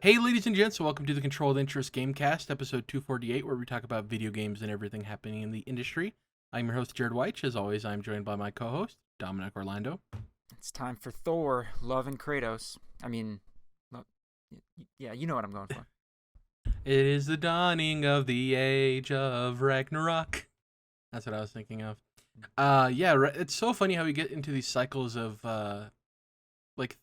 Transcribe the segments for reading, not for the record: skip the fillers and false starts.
Hey, ladies and gents, welcome to the Controlled Interest Gamecast, episode 248, where we talk about video games and everything happening in the industry. I'm your host, Jerrad Wyche. As always, I'm joined by my co-host, Dominic Orlando. It's time for Thor, Love and Kratos. Yeah, you know what I'm going for. It is the dawning of the age of Ragnarok. That's what I was thinking of. It's so funny how we get into these cycles of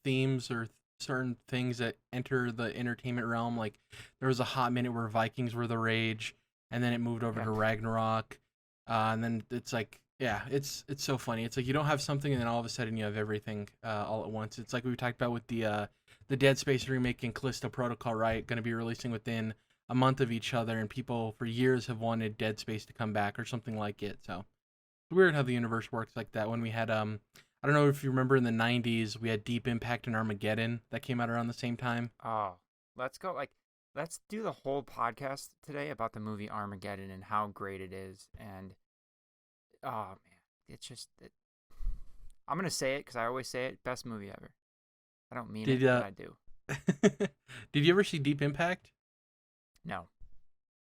themes or certain things that enter the entertainment realm. Like there was a hot minute where Vikings were the rage, and then it moved over to Ragnarok, and then it's so funny. It's like you don't have something, and then all of a sudden you have everything all at once. It's like we talked about with the Dead Space remake and Callisto Protocol, right? Going to be releasing within a month of each other, and people for years have wanted Dead Space to come back or something like it. So it's weird how the universe works like that. When we had I don't know if you remember in the 90s, we had Deep Impact and Armageddon that came out around the same time. Oh, let's go. Let's do the whole podcast today about the movie Armageddon and how great it is. And, oh, man, I'm going to say it because I always say it. Best movie ever. I don't mean it, but I do. Did you ever see Deep Impact? No.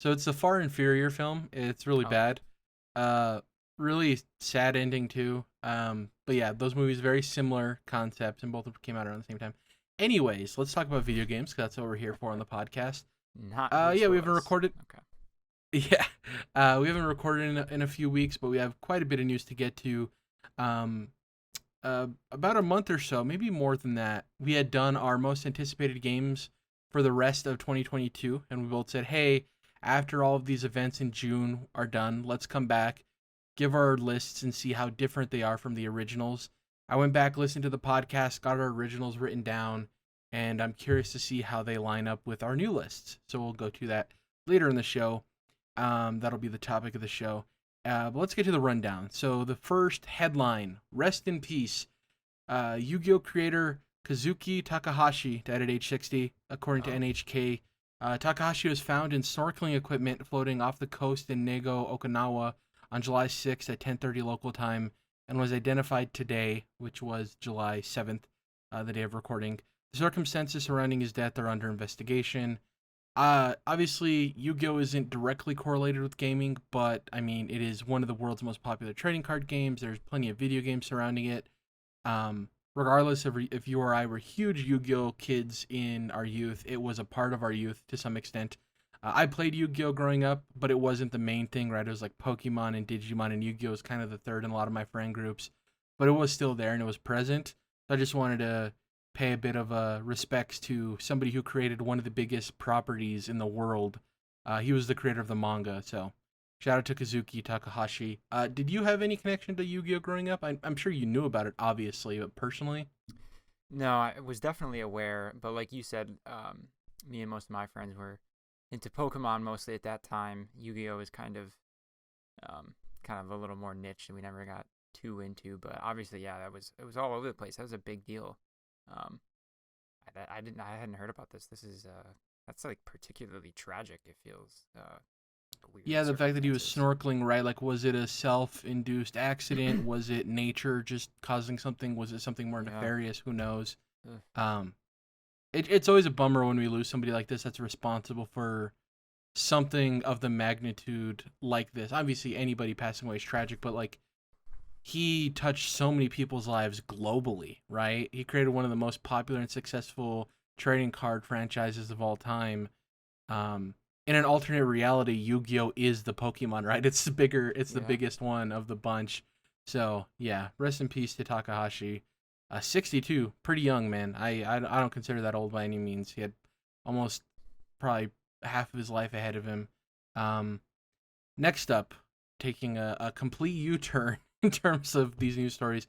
So it's a far inferior film. It's really bad. Really sad ending too. But yeah, those movies, very similar concepts, and both of them came out around the same time. Anyways, let's talk about video games, because that's what we're here for on the podcast. We haven't recorded. Okay. Yeah, we haven't recorded in a few weeks, but we have quite a bit of news to get to. About a month or so, maybe more than that, we had done our most anticipated games for the rest of 2022, and we both said, hey, after all of these events in June are done, let's come back, give our lists, and see how different they are from the originals. I went back, listened to the podcast, got our originals written down, and I'm curious to see how they line up with our new lists. So we'll go to that later in the show. That'll be the topic of the show. But let's get to the rundown. So the first headline, rest in peace. Yu-Gi-Oh! Creator Kazuki Takahashi died at age 60, according to NHK. Takahashi was found in snorkeling equipment floating off the coast in Nego, Okinawa, on July 6th at 10:30 local time, and was identified today, which was July 7th, the day of recording. The circumstances surrounding his death are under investigation. Obviously, Yu-Gi-Oh! Isn't directly correlated with gaming, but, I mean, it is one of the world's most popular trading card games. There's plenty of video games surrounding it. Regardless of if you or I were huge Yu-Gi-Oh! Kids in our youth, it was a part of our youth to some extent. I played Yu-Gi-Oh! Growing up, but it wasn't the main thing, right? It was like Pokemon and Digimon, and Yu-Gi-Oh! Was kind of the third in a lot of my friend groups. But it was still there, and it was present. So I just wanted to pay a bit of respects to somebody who created one of the biggest properties in the world. He was the creator of the manga, so shout out to Kazuki Takahashi. Did you have any connection to Yu-Gi-Oh! Growing up? I'm sure you knew about it, obviously, but personally? No, I was definitely aware, but like you said, me and most of my friends were into Pokemon mostly at that time. Yu-Gi-Oh! Was kind of a little more niche, and we never got too into. But obviously, yeah, it was all over the place. That was a big deal. I hadn't heard about this. That's like particularly tragic. It feels weird. Yeah, the fact that he was snorkeling, right? Like, was it a self-induced accident? Was it nature just causing something? Was it something more nefarious? Who knows? It's always a bummer when we lose somebody like this that's responsible for something of the magnitude like this. Obviously, anybody passing away is tragic, but like he touched so many people's lives globally, right? He created one of the most popular and successful trading card franchises of all time. In an alternate reality, Yu-Gi-Oh! Is the Pokemon, right? It's the biggest one of the bunch. So yeah, rest in peace to Takahashi. 62, pretty young, man. I don't consider that old by any means. He had almost probably half of his life ahead of him. Next up, taking a complete U-turn in terms of these news stories.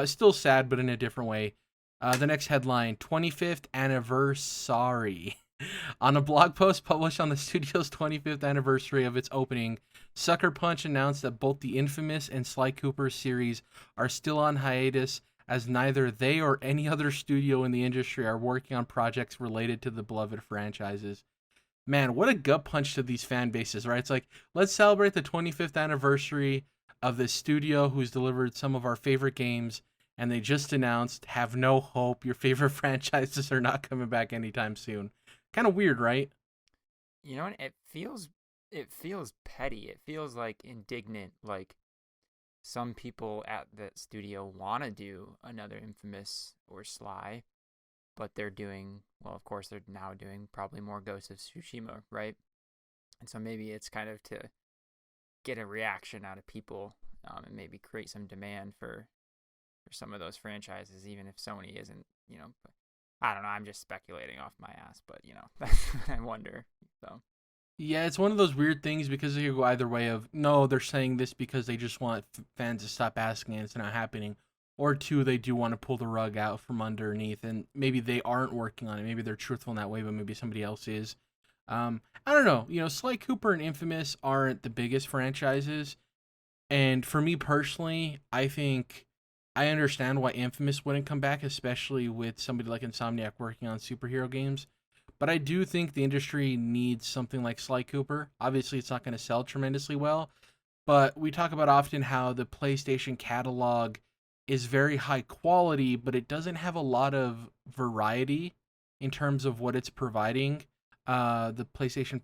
Still sad, but in a different way. The next headline, 25th anniversary. On a blog post published on the studio's 25th anniversary of its opening, Sucker Punch announced that both the infamous and Sly Cooper series are still on hiatus, as neither they or any other studio in the industry are working on projects related to the beloved franchises. Man, what a gut punch to these fan bases, right? It's like, let's celebrate the 25th anniversary of this studio who's delivered some of our favorite games, and they just announced, have no hope, your favorite franchises are not coming back anytime soon. Kind of weird, right? You know, it feels petty. It feels like indignant. Like some people at the studio want to do another Infamous or Sly, but they're doing, well, of course, they're now doing probably more Ghost of Tsushima, right? And so maybe it's kind of to get a reaction out of people, and maybe create some demand for some of those franchises, even if Sony isn't, I don't know. I'm just speculating off my ass, but that's what I wonder. So Yeah, it's one of those weird things because it could go either way of, no, they're saying this because they just want fans to stop asking and it's not happening. Or two, they do want to pull the rug out from underneath and maybe they aren't working on it. Maybe they're truthful in that way, but maybe somebody else is. I don't know. Sly Cooper and Infamous aren't the biggest franchises. And for me personally, I think I understand why Infamous wouldn't come back, especially with somebody like Insomniac working on superhero games. But I do think the industry needs something like Sly Cooper. Obviously, it's not going to sell tremendously well, but we talk about often how the PlayStation catalog is very high quality, but it doesn't have a lot of variety in terms of what it's providing the PlayStation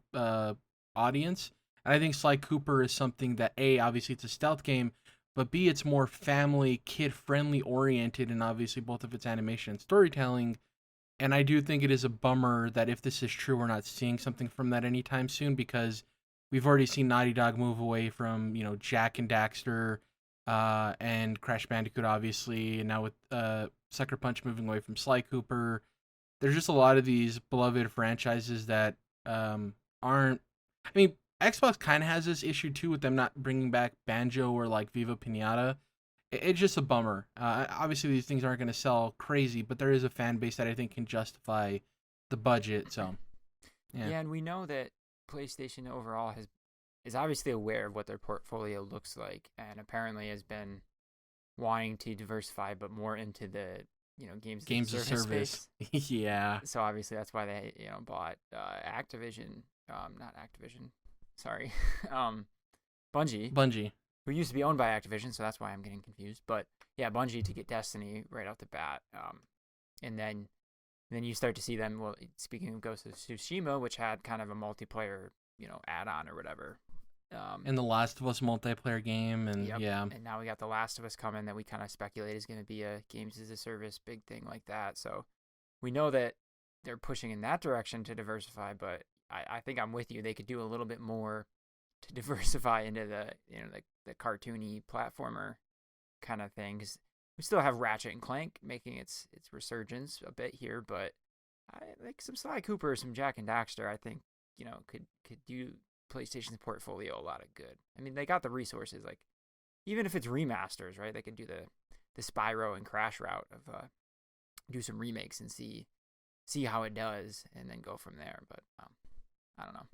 audience. And I think Sly Cooper is something that A, obviously it's a stealth game, but B, it's more family, kid friendly oriented, and obviously both of its animation and storytelling. And I do think it is a bummer that if this is true, we're not seeing something from that anytime soon because we've already seen Naughty Dog move away from, Jack and Daxter and Crash Bandicoot, obviously, and now with Sucker Punch moving away from Sly Cooper. There's just a lot of these beloved franchises that aren't. I mean, Xbox kind of has this issue too with them not bringing back Banjo or like Viva Pinata. It's just a bummer. Obviously, these things aren't going to sell crazy, but there is a fan base that I think can justify the budget. So, yeah. Yeah, and we know that PlayStation overall is obviously aware of what their portfolio looks like, and apparently has been wanting to diversify, but more into the games of service. Yeah. So obviously that's why they bought Activision, not Activision, sorry, Bungie, who used to be owned by Activision, so that's why I'm getting confused. But yeah, Bungie to get Destiny right off the bat, and then you start to see them. Well, speaking of Ghost of Tsushima, which had kind of a multiplayer, add-on or whatever. And the Last of Us multiplayer game, and yep. yeah. And now we got the Last of Us coming that we kind of speculate is going to be a games as a service big thing like that. So we know that they're pushing in that direction to diversify, but I think I'm with you. They could do a little bit more to diversify into the the cartoony platformer kind of thing, because we still have Ratchet and Clank making its resurgence a bit here, but I like some Sly Cooper, some Jack and Daxter. I think could do PlayStation's portfolio a lot of good. I mean, they got the resources. Like even if it's remasters, right? They could do the Spyro and Crash route of do some remakes and see how it does, and then go from there. But I don't know.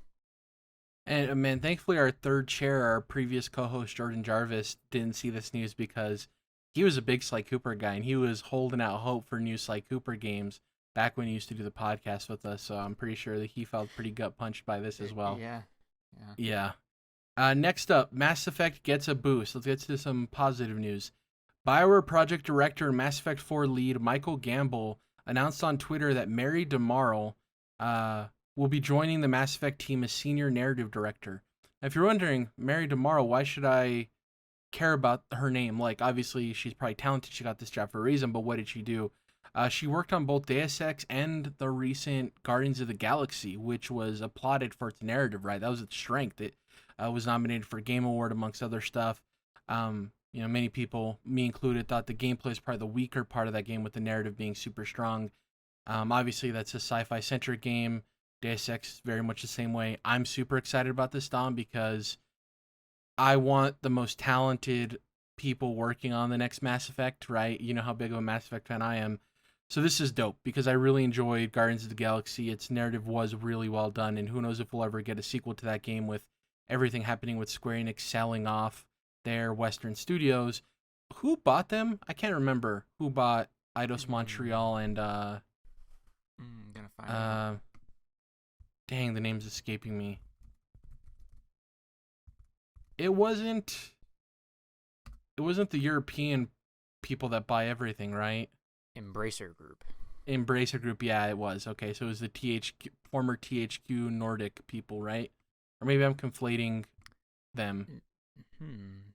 And man, thankfully our third chair, our previous co-host Jordan Jarvis, didn't see this news because he was a big Sly Cooper guy and he was holding out hope for new Sly Cooper games back when he used to do the podcast with us. So I'm pretty sure that he felt pretty gut punched by this as well. Yeah. Next up, Mass Effect gets a boost. Let's get to some positive news. BioWare project director and Mass Effect 4 lead Michael Gamble announced on Twitter that Mary DeMarle will be joining the Mass Effect team as senior narrative director. Now, if you're wondering, Mary DeMarle, why should I care about her name? Like, obviously, she's probably talented. She got this job for a reason, but what did she do? She worked on both Deus Ex and the recent Guardians of the Galaxy, which was applauded for its narrative, right? That was its strength. It was nominated for a Game Award, amongst other stuff. Many people, me included, thought the gameplay is probably the weaker part of that game, with the narrative being super strong. Obviously, that's a sci-fi centric game. Deus Ex is very much the same way. I'm super excited about this, Dom, because I want the most talented people working on the next Mass Effect, right? You know how big of a Mass Effect fan I am. So this is dope because I really enjoyed Guardians of the Galaxy. Its narrative was really well done, and who knows if we'll ever get a sequel to that game with everything happening with Square Enix selling off their Western studios. Who bought them? I can't remember who bought Eidos Montreal and gonna find dang, the name's escaping me. It wasn't the European people that buy everything, right? Embracer Group. Embracer Group, yeah, it was. Okay, so it was the former THQ Nordic people, right? Or maybe I'm conflating them. Hmm.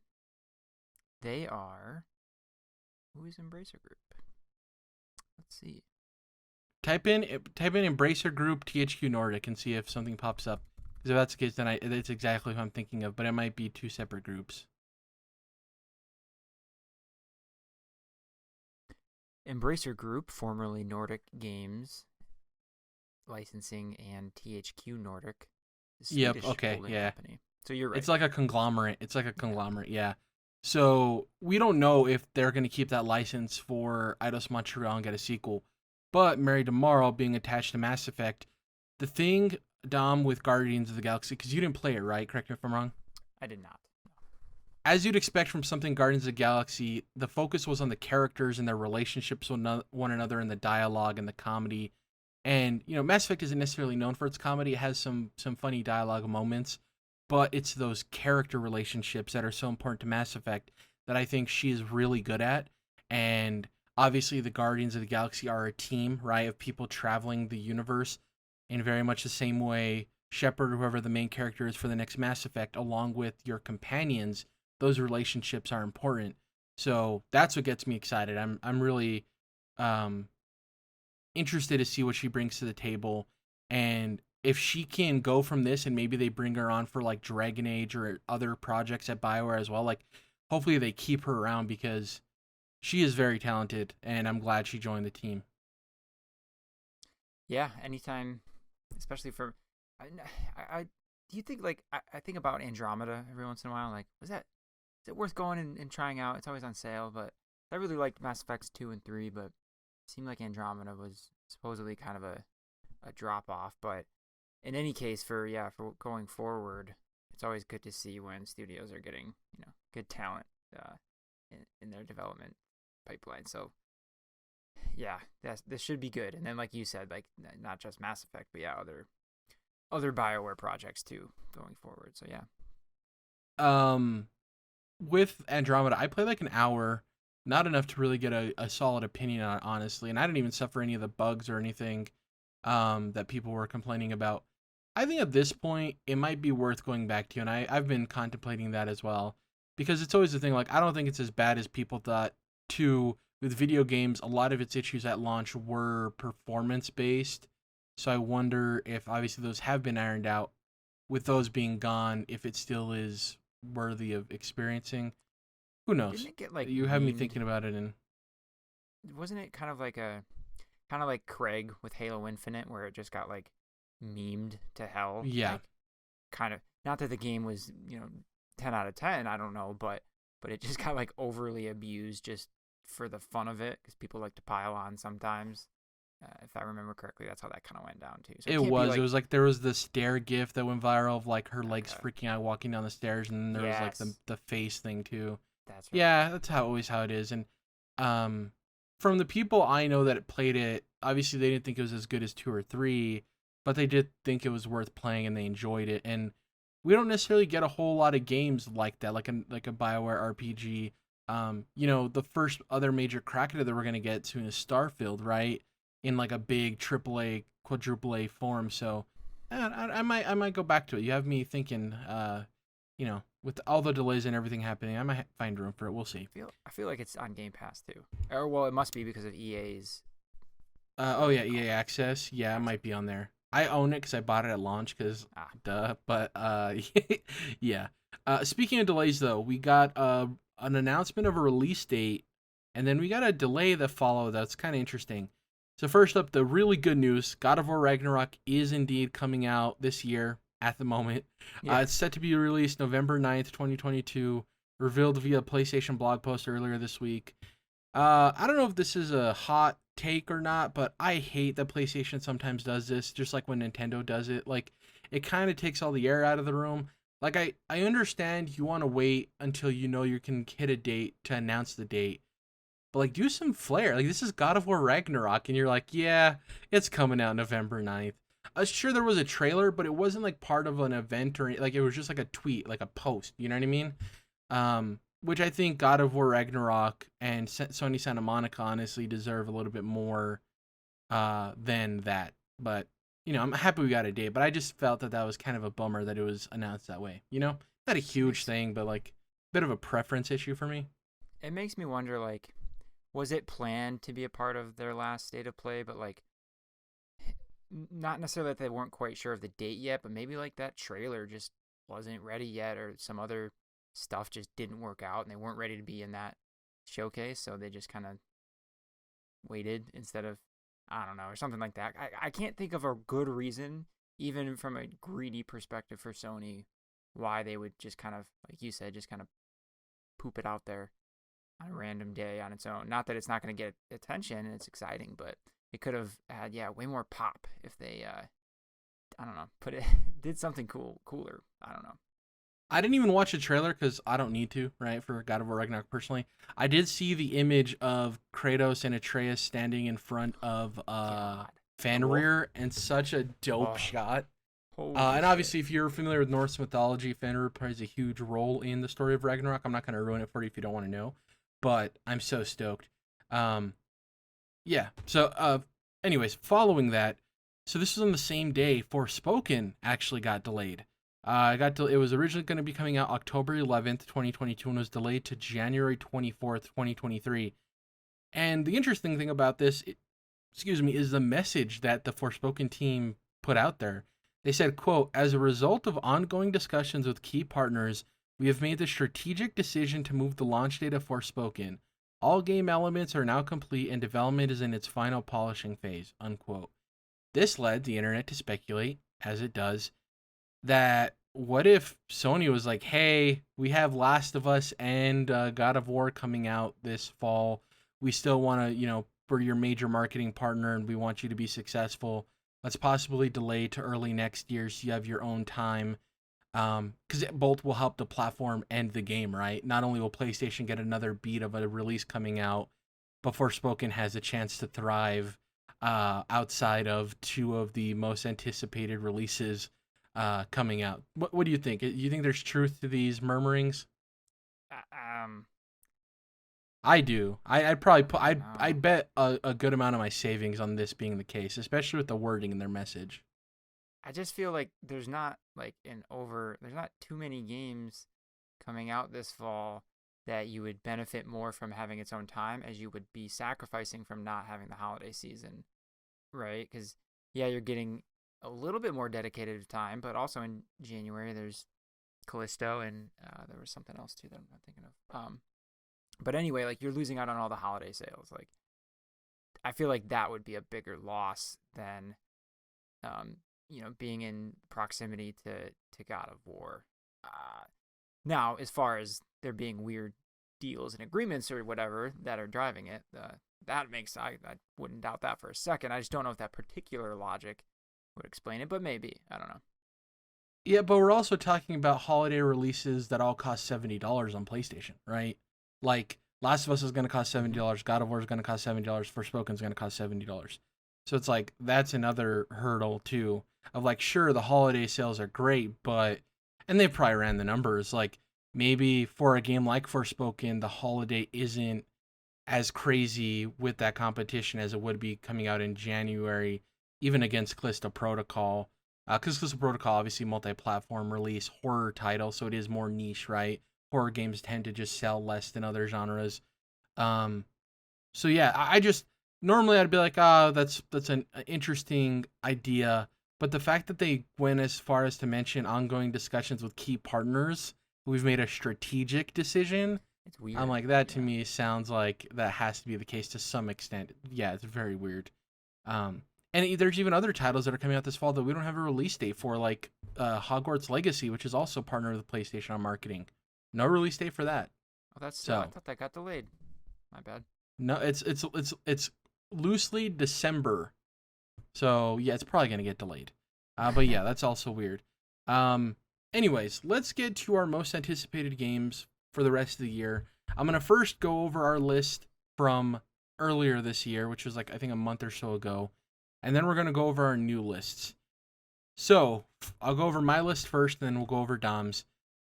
They are. Who is Embracer Group? Let's see. Type in Embracer Group THQ Nordic and see if something pops up. Because if that's the case, then it's exactly who I'm thinking of, but it might be two separate groups. Embracer Group, formerly Nordic Games Licensing and THQ Nordic, the Yep. Swedish Okay. holding Yeah. company. So you're right. It's like a conglomerate. Yeah. So we don't know if they're going to keep that license for Eidos Montreal and get a sequel. But Married Tomorrow being attached to Mass Effect, the thing, Dom, with Guardians of the Galaxy, because you didn't play it, right? Correct me if I'm wrong. I did not. As you'd expect from something Guardians of the Galaxy, the focus was on the characters and their relationships with one another and the dialogue and the comedy. And, Mass Effect isn't necessarily known for its comedy. It has some funny dialogue moments, but it's those character relationships that are so important to Mass Effect that I think she is really good at. And obviously the Guardians of the Galaxy are a team, right, of people traveling the universe in very much the same way Shepard or whoever the main character is for the next Mass Effect, along with your companions, those relationships are important. So that's what gets me excited. I'm really interested to see what she brings to the table, and if she can go from this and maybe they bring her on for like Dragon Age or other projects at BioWare as well. Like, hopefully they keep her around because she is very talented, and I'm glad she joined the team. Yeah, anytime, especially for, I do you think like I think about Andromeda every once in a while. Like, is it worth going and trying out? It's always on sale, but I really liked Mass Effects 2 and 3, but it seemed like Andromeda was supposedly kind of a drop off. But in any case, for going forward, it's always good to see when studios are getting good talent in their development pipeline. So yeah, this should be good. And then like you said, like not just Mass Effect, but yeah, other BioWare projects too going forward. So yeah. With Andromeda, I played like an hour, not enough to really get a solid opinion on it, honestly. And I didn't even suffer any of the bugs or anything that people were complaining about. I think at this point, it might be worth going back to, and I've been contemplating that as well. Because it's always the thing, like, I don't think it's as bad as people thought. With video games, a lot of its issues at launch were performance-based. So I wonder if, obviously, those have been ironed out. With those being gone, if it still is worthy of experiencing. Who knows? Didn't it get like You have me thinking about it, and wasn't it kind of like Craig with Halo Infinite, where it just got like memed to hell? yeah. Like, kind of, not that the game was 10 out of 10, I don't know, but it just got like overly abused just for the fun of it, because people like to pile on sometimes. If I remember correctly, that's how that kind of went down too. So It was like there was the stair gif that went viral of like her legs freaking out walking down the stairs, and then there was like the face thing too. That's right. Yeah, that's always how it is. And from the people I know that played it, obviously they didn't think it was as good as 2 or 3, but they did think it was worth playing and they enjoyed it. And we don't necessarily get a whole lot of games like that, like a BioWare RPG. The first other major crack at it that we're gonna get soon is Starfield, right? In like a big AAA, quadruple A form. So I might go back to it. You have me thinking, with all the delays and everything happening, I might find room for it. We'll see. I feel like it's on Game Pass too. Or well, it must be because of EA's. EA Access. Yeah, it might be on there. I own it because I bought it at launch. Because duh. But yeah. Speaking of delays, though, we got an announcement of a release date, and then we got a delay that followed. That's kind of interesting. So first up, the really good news: God of War Ragnarok is indeed coming out this year. At the moment, it's set to be released November 9th, 2022. Revealed via PlayStation blog post earlier this week. I don't know if this is a hot take or not, but I hate that PlayStation sometimes does this, just like when Nintendo does it. Like, it kind of takes all the air out of the room. Like, I understand you want to wait until you can hit a date to announce the date. But, like, do some flair. Like, this is God of War Ragnarok, and you're like, yeah, it's coming out November 9th. Sure, there was a trailer, but it wasn't, like, part of an event or, like, it was just, like, a tweet, like, a post. You know what I mean? Which I think God of War Ragnarok and Sony Santa Monica honestly deserve a little bit more than that. But I'm happy we got a date. But I just felt that was kind of a bummer that it was announced that way. Not a huge thing, but like a bit of a preference issue for me. It makes me wonder, like, was it planned to be a part of their last state of play, but like not necessarily that they weren't quite sure of the date yet, but maybe like that trailer just wasn't ready yet, or some other stuff just didn't work out and they weren't ready to be in that showcase, so they just kind of waited instead of, I don't know, or something like that. I can't think of a good reason, even from a greedy perspective for Sony, why they would just kind of, like you said, just kind of poop it out there on a random day on its own. Not that it's not going to get attention and it's exciting, but it could have had way more pop if they I don't know, did something cooler. I don't know. I didn't even watch the trailer because I don't need to, right, for God of War Ragnarok personally. I did see the image of Kratos and Atreus standing in front of Fenrir, and such a dope shot. And obviously, if you're familiar with Norse mythology, Fenrir plays a huge role in the story of Ragnarok. I'm not going to ruin it for you if you don't want to know, but I'm so stoked. Yeah. So, anyways, following that, so this was on the same day Forspoken actually got delayed. It was originally going to be coming out October 11th, 2022, and was delayed to January 24th, 2023. And the interesting thing about this, is the message that the Forspoken team put out there. They said, quote, "As a result of ongoing discussions with key partners, we have made the strategic decision to move the launch date of Forspoken. All game elements are now complete and development is in its final polishing phase," unquote. This led the internet to speculate, as it does, that what if Sony was like, hey, we have Last of Us and God of War coming out this fall. We still want to, we're your major marketing partner and we want you to be successful. Let's possibly delay to early next year so you have your own time. Because both will help the platform and the game, right? Not only will PlayStation get another beat of a release coming out, but Forspoken has a chance to thrive outside of two of the most anticipated releases coming out. What do you think? You think there's truth to these murmurings? I do. I'd probably put. I'd bet a good amount of my savings on this being the case, especially with the wording in their message. I just feel like there's not there's not too many games coming out this fall that you would benefit more from having its own time as you would be sacrificing from not having the holiday season, right? Because you're getting a little bit more dedicated time, but also in January there's Callisto and there was something else too that I'm not thinking of. But anyway, like, you're losing out on all the holiday sales. Like, I feel like that would be a bigger loss than being in proximity to God of War. Now, as far as there being weird deals and agreements or whatever that are driving it, that makes I wouldn't doubt that for a second. I just don't know if that particular logic would explain it, but maybe. I don't know. Yeah, but we're also talking about holiday releases that all cost $70 on PlayStation, right? Like, Last of Us is going to cost $70, God of War is going to cost $70, Forspoken is going to cost $70. So it's like, that's another hurdle too, of like, sure, the holiday sales are great, but, and they probably ran the numbers, like, maybe for a game like Forspoken, the holiday isn't as crazy with that competition as it would be coming out in January, even against Callisto Protocol. Because Callisto Protocol, obviously multi-platform release, horror title, so it is more niche, right? Horror games tend to just sell less than other genres. So yeah, I just, normally I'd be like, that's an interesting idea. But the fact that they went as far as to mention ongoing discussions with key partners, we've made a strategic decision. It's weird. I'm like, that to me sounds like that has to be the case to some extent. Yeah, it's very weird. And there's even other titles that are coming out this fall that we don't have a release date for, like Hogwarts Legacy, which is also partnered with PlayStation on marketing. No release date for that. Oh, that's so. I thought that got delayed. My bad. No, it's loosely December. So yeah, it's probably gonna get delayed. But yeah, that's also weird. Anyways, let's get to our most anticipated games for the rest of the year. I'm gonna first go over our list from earlier this year, which was like I think a month or so ago, and then we're gonna go over our new lists. So I'll go over my list first, and then we'll go over Dom's.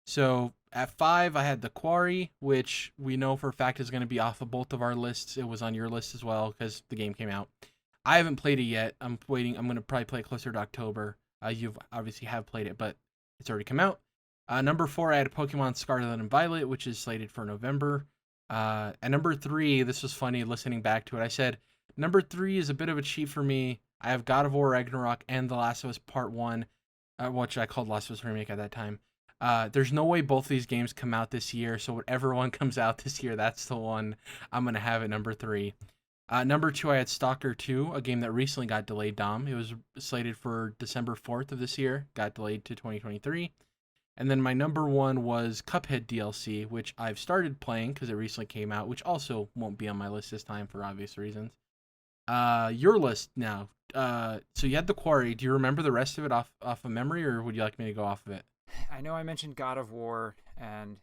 So at 5, I had The Quarry, which we know for a fact is going to be off of both of our lists. It was on your list as well because the game came out. I haven't played it yet. I'm waiting. I'm gonna probably play it closer to October. You've obviously have played it, but it's already come out. Number 4, I had Pokemon Scarlet and Violet, which is slated for November. At number 3, this was funny listening back to it. I said number 3 is a bit of a cheat for me. I have God of War Ragnarok and The Last of Us Part 1, which I called Last of Us Remake at that time. There's no way both of these games come out this year, so whatever one comes out this year, that's the one I'm going to have at number 3. Number 2, I had Stalker 2, a game that recently got delayed, Dom. It was slated for December 4th of this year, got delayed to 2023. And then my number 1 was Cuphead DLC, which I've started playing because it recently came out, which also won't be on my list this time for obvious reasons. Your list now. So you had The Quarry. Do you remember the rest of it off of memory, or would you like me to go off of it? I know I mentioned God of War and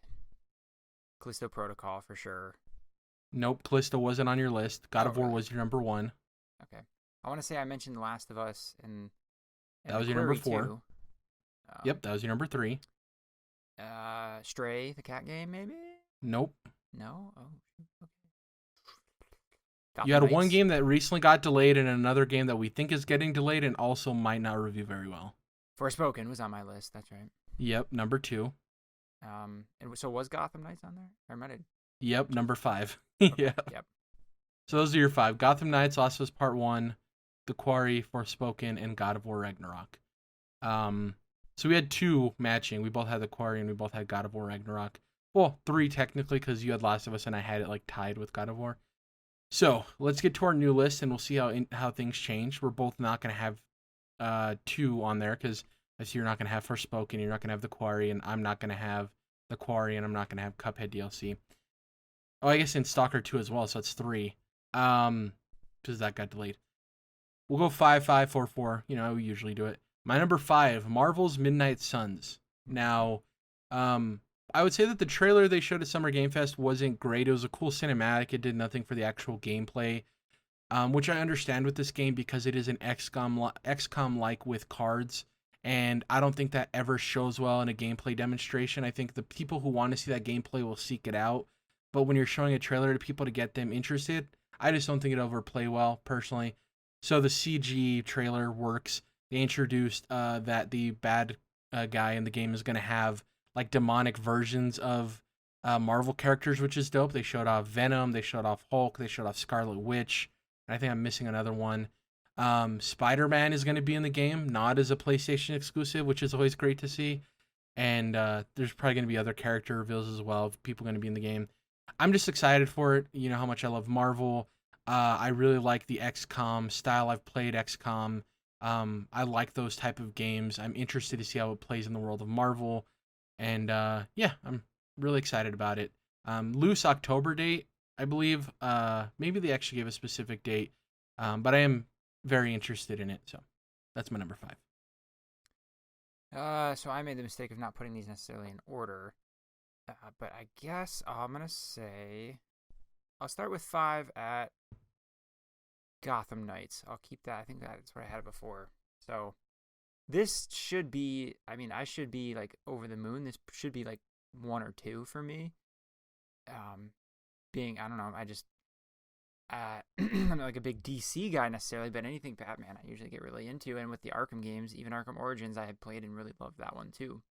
Callisto Protocol for sure. Nope, Callisto wasn't on your list. God of War was your number 1. Okay. I want to say I mentioned The Last of Us and that was your number 4. Too. Yep, that was your number 3. Stray, the cat game, maybe? Nope. No? Oh, okay. You had one game that recently got delayed and another game that we think is getting delayed and also might not review very well. Forspoken was on my list, that's right. Yep, number 2. And so was Gotham Knights on there? Or might have... Yep, number 5. Okay, yeah. Yep. So those are your 5. Gotham Knights, Last of Us Part 1, The Quarry, Forspoken, and God of War Ragnarok. So we had 2 matching. We both had The Quarry and we both had God of War Ragnarok. Well, 3 technically because you had Last of Us and I had it like tied with God of War. So let's get to our new list and we'll see how things change. We're both not going to have 2 on there because I see you're not going to have Forspoken, you're not going to have The Quarry, and I'm not going to have The Quarry, and I'm not going to have Cuphead DLC. Oh, I guess in Stalker 2 as well, so it's 3. Because that got delayed. We'll go 5, 5, 4, 4. You know how we usually do it. My number 5, Marvel's Midnight Suns. Now, I would say that the trailer they showed at Summer Game Fest wasn't great. It was a cool cinematic. It did nothing for the actual gameplay, which I understand with this game because it is an XCOM-like with cards, and I don't think that ever shows well in a gameplay demonstration. I think the people who want to see that gameplay will seek it out, but when you're showing a trailer to people to get them interested, I just don't think it overplay well, personally. So the CG trailer works. They introduced that the bad guy in the game is going to have like demonic versions of Marvel characters, which is dope. They showed off Venom, they showed off Hulk, they showed off Scarlet Witch, and I think I'm missing another one. Spider-Man is going to be in the game, not as a PlayStation exclusive, which is always great to see. And there's probably going to be other character reveals as well. People going to be in the game. I'm just excited for it. You know how much I love Marvel. I really like the XCOM style. I've played XCOM. I like those type of games. I'm interested to see how it plays in the world of Marvel. And yeah, I'm really excited about it. Loose October date, I believe. Maybe they actually gave a specific date. But I am very interested in it. So that's my number 5. So I made the mistake of not putting these necessarily in order. But I guess I'm going to say... I'll start with 5 at Gotham Knights. I'll keep that. I think that's what I had before. So this should be... I mean, I should be, like, over the moon. This should be, like, 1 or 2 for me. Being... I don't know. I just... I'm not, like, a big DC guy necessarily, but anything Batman I usually get really into. And with the Arkham games, even Arkham Origins, I had played and really loved that one, too.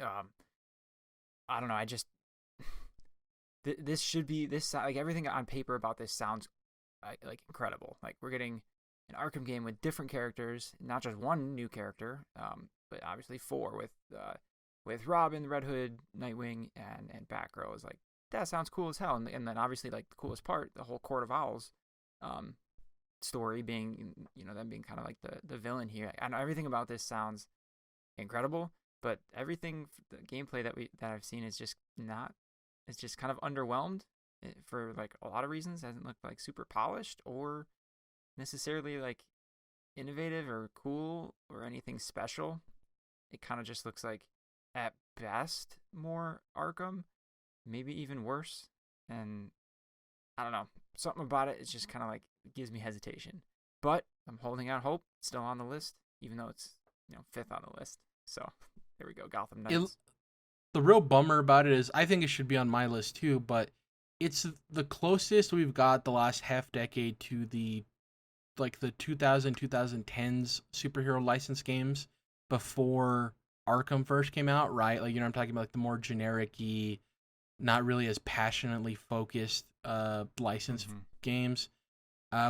I don't know. I just... This should be this like everything on paper about this sounds like incredible. Like we're getting an Arkham game with different characters, not just one new character, but obviously 4 with Robin, Red Hood, Nightwing, and Batgirl. Is like that sounds cool as hell. And then obviously like the coolest part, the whole Court of Owls story being them being kind of like the villain here. I know everything about this sounds incredible, but everything the gameplay that I've seen is just not. It's just kind of underwhelmed for like a lot of reasons. It hasn't looked like super polished or necessarily like innovative or cool or anything special. It kind of just looks like at best more Arkham, maybe even worse. And I don't know, something about it. It's just kind of like gives me hesitation. But I'm holding out hope. It's still on the list, even though it's 5th on the list. So there we go, Gotham Knights. The real bummer about it is I think it should be on my list too, but it's the closest we've got the last half decade to the like the 2010s superhero license games before Arkham first came out, right? Like, I'm talking about like the more generic-y, not really as passionately focused license games,